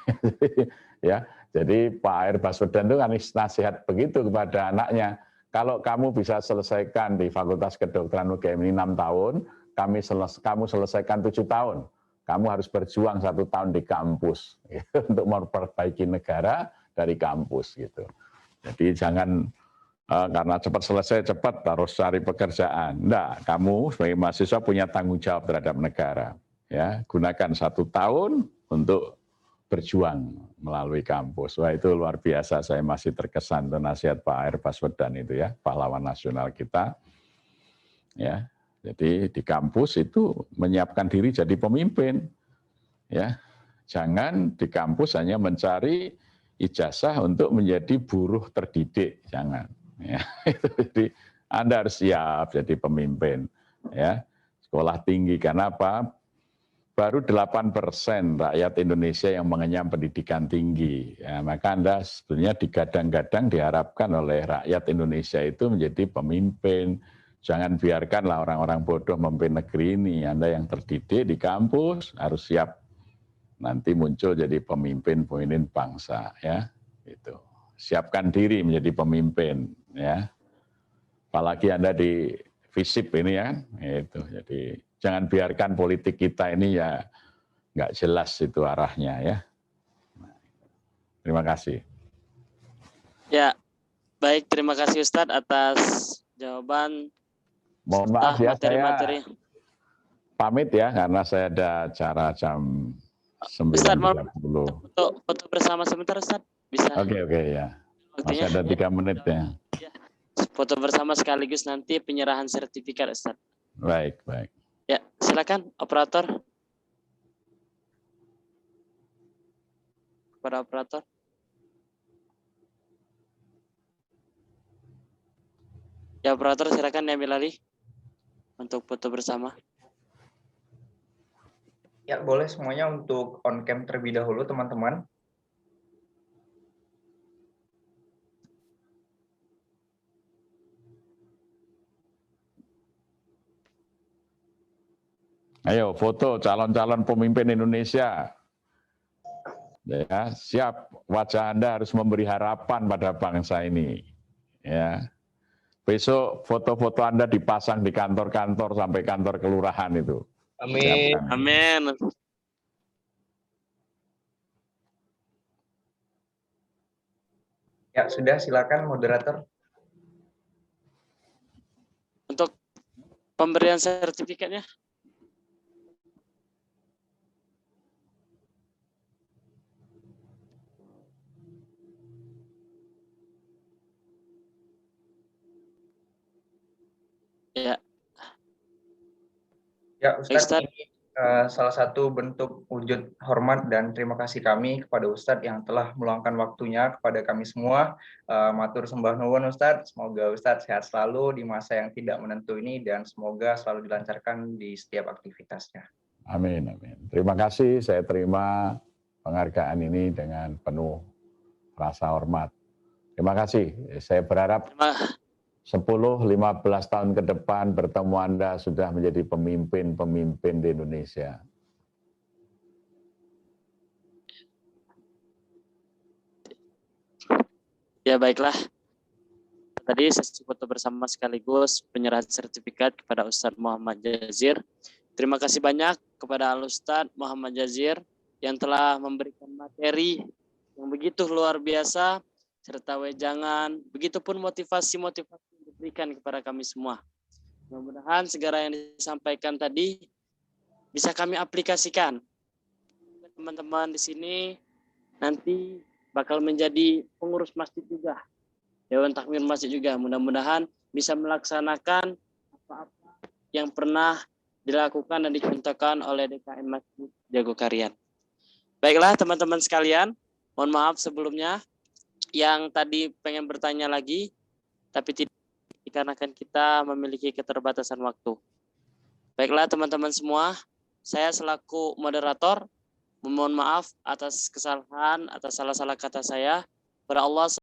Ya, jadi Pak A.R. Baswedan itu kan nasihat begitu kepada anaknya. Kalau kamu bisa selesaikan di Fakultas Kedokteran UGM ini 6 tahun, kamu selesaikan 7 tahun. Kamu harus berjuang 1 tahun di kampus gitu, untuk memperbaiki negara dari kampus gitu. Jadi jangan karena cepat selesai, cepat harus cari pekerjaan. Enggak, kamu sebagai mahasiswa punya tanggung jawab terhadap negara. Ya, gunakan 1 tahun untuk berjuang melalui kampus. Wah itu luar biasa, saya masih terkesan dengan nasihat Pak A.R. Baswedan itu ya, pahlawan nasional kita. Ya, jadi di kampus itu menyiapkan diri jadi pemimpin. Ya, jangan di kampus hanya mencari ijazah untuk menjadi buruh terdidik, jangan. Ya, jadi Anda harus siap jadi pemimpin. Ya, sekolah tinggi, karena apa? Baru 8% rakyat Indonesia yang mengenyam pendidikan tinggi. Ya, maka Anda sebenarnya digadang-gadang diharapkan oleh rakyat Indonesia itu menjadi pemimpin. Jangan biarkanlah orang-orang bodoh memimpin negeri ini. Anda yang terdidik di kampus harus siap nanti muncul jadi pemimpin bangsa. Ya, itu. Siapkan diri menjadi pemimpin. Ya, apalagi Anda di FISIP ini ya, itu. Jadi jangan biarkan politik kita ini ya nggak jelas itu arahnya ya. Terima kasih. Ya, baik, terima kasih Ustadz atas jawaban. Mohon maaf ya, materi-materi. saya pamit ya karena saya ada acara jam 9.30. Foto bersama sebentar Ustadz, bisa? Oke ya. Masih ada 3 menit ya. Foto bersama sekaligus nanti penyerahan sertifikat Ustadz. Baik. Ya, silakan operator. Kepada operator. Ya, operator silakan diambil alih untuk foto bersama. Ya, boleh semuanya untuk on cam terlebih dahulu, teman-teman. Ayo foto calon-calon pemimpin Indonesia. Ya, siap, wajah Anda harus memberi harapan pada bangsa ini. Ya. Besok foto-foto Anda dipasang di kantor-kantor sampai kantor kelurahan itu. Amin. Siapkan. Amin. Ya, sudah, silakan moderator. Untuk pemberian sertifikatnya. Ya, Ustadz, Ustadz. ini salah satu bentuk wujud hormat dan terima kasih kami kepada Ustadz yang telah meluangkan waktunya kepada kami semua. Matur sembah nuwun Ustadz, semoga Ustadz sehat selalu di masa yang tidak menentu ini dan semoga selalu dilancarkan di setiap aktivitasnya. Amin. Terima kasih, saya terima penghargaan ini dengan penuh rasa hormat. Terima kasih, saya berharap 10-15 tahun ke depan bertemu Anda sudah menjadi pemimpin di Indonesia. Ya baiklah. Tadi sesi foto bersama sekaligus penyerahan sertifikat kepada Ustadz Muhammad Jazir. Terima kasih banyak kepada Al Ustadz Muhammad Jazir yang telah memberikan materi yang begitu luar biasa serta wejangan, begitupun motivasi-motivasi yang diberikan kepada kami semua. Mudah-mudahan segala yang disampaikan tadi bisa kami aplikasikan. Teman-teman di sini nanti bakal menjadi pengurus masjid juga, Dewan Takmir Masjid juga. Mudah-mudahan bisa melaksanakan apa-apa yang pernah dilakukan dan dicontohkan oleh DKM Masjid Jogokarian. Baiklah teman-teman sekalian, mohon maaf sebelumnya yang tadi pengen bertanya lagi, tapi tidak dikarenakan kita memiliki keterbatasan waktu. Baiklah teman-teman semua, saya selaku moderator memohon maaf atas kesalahan, atas salah-salah kata saya. Pada Allah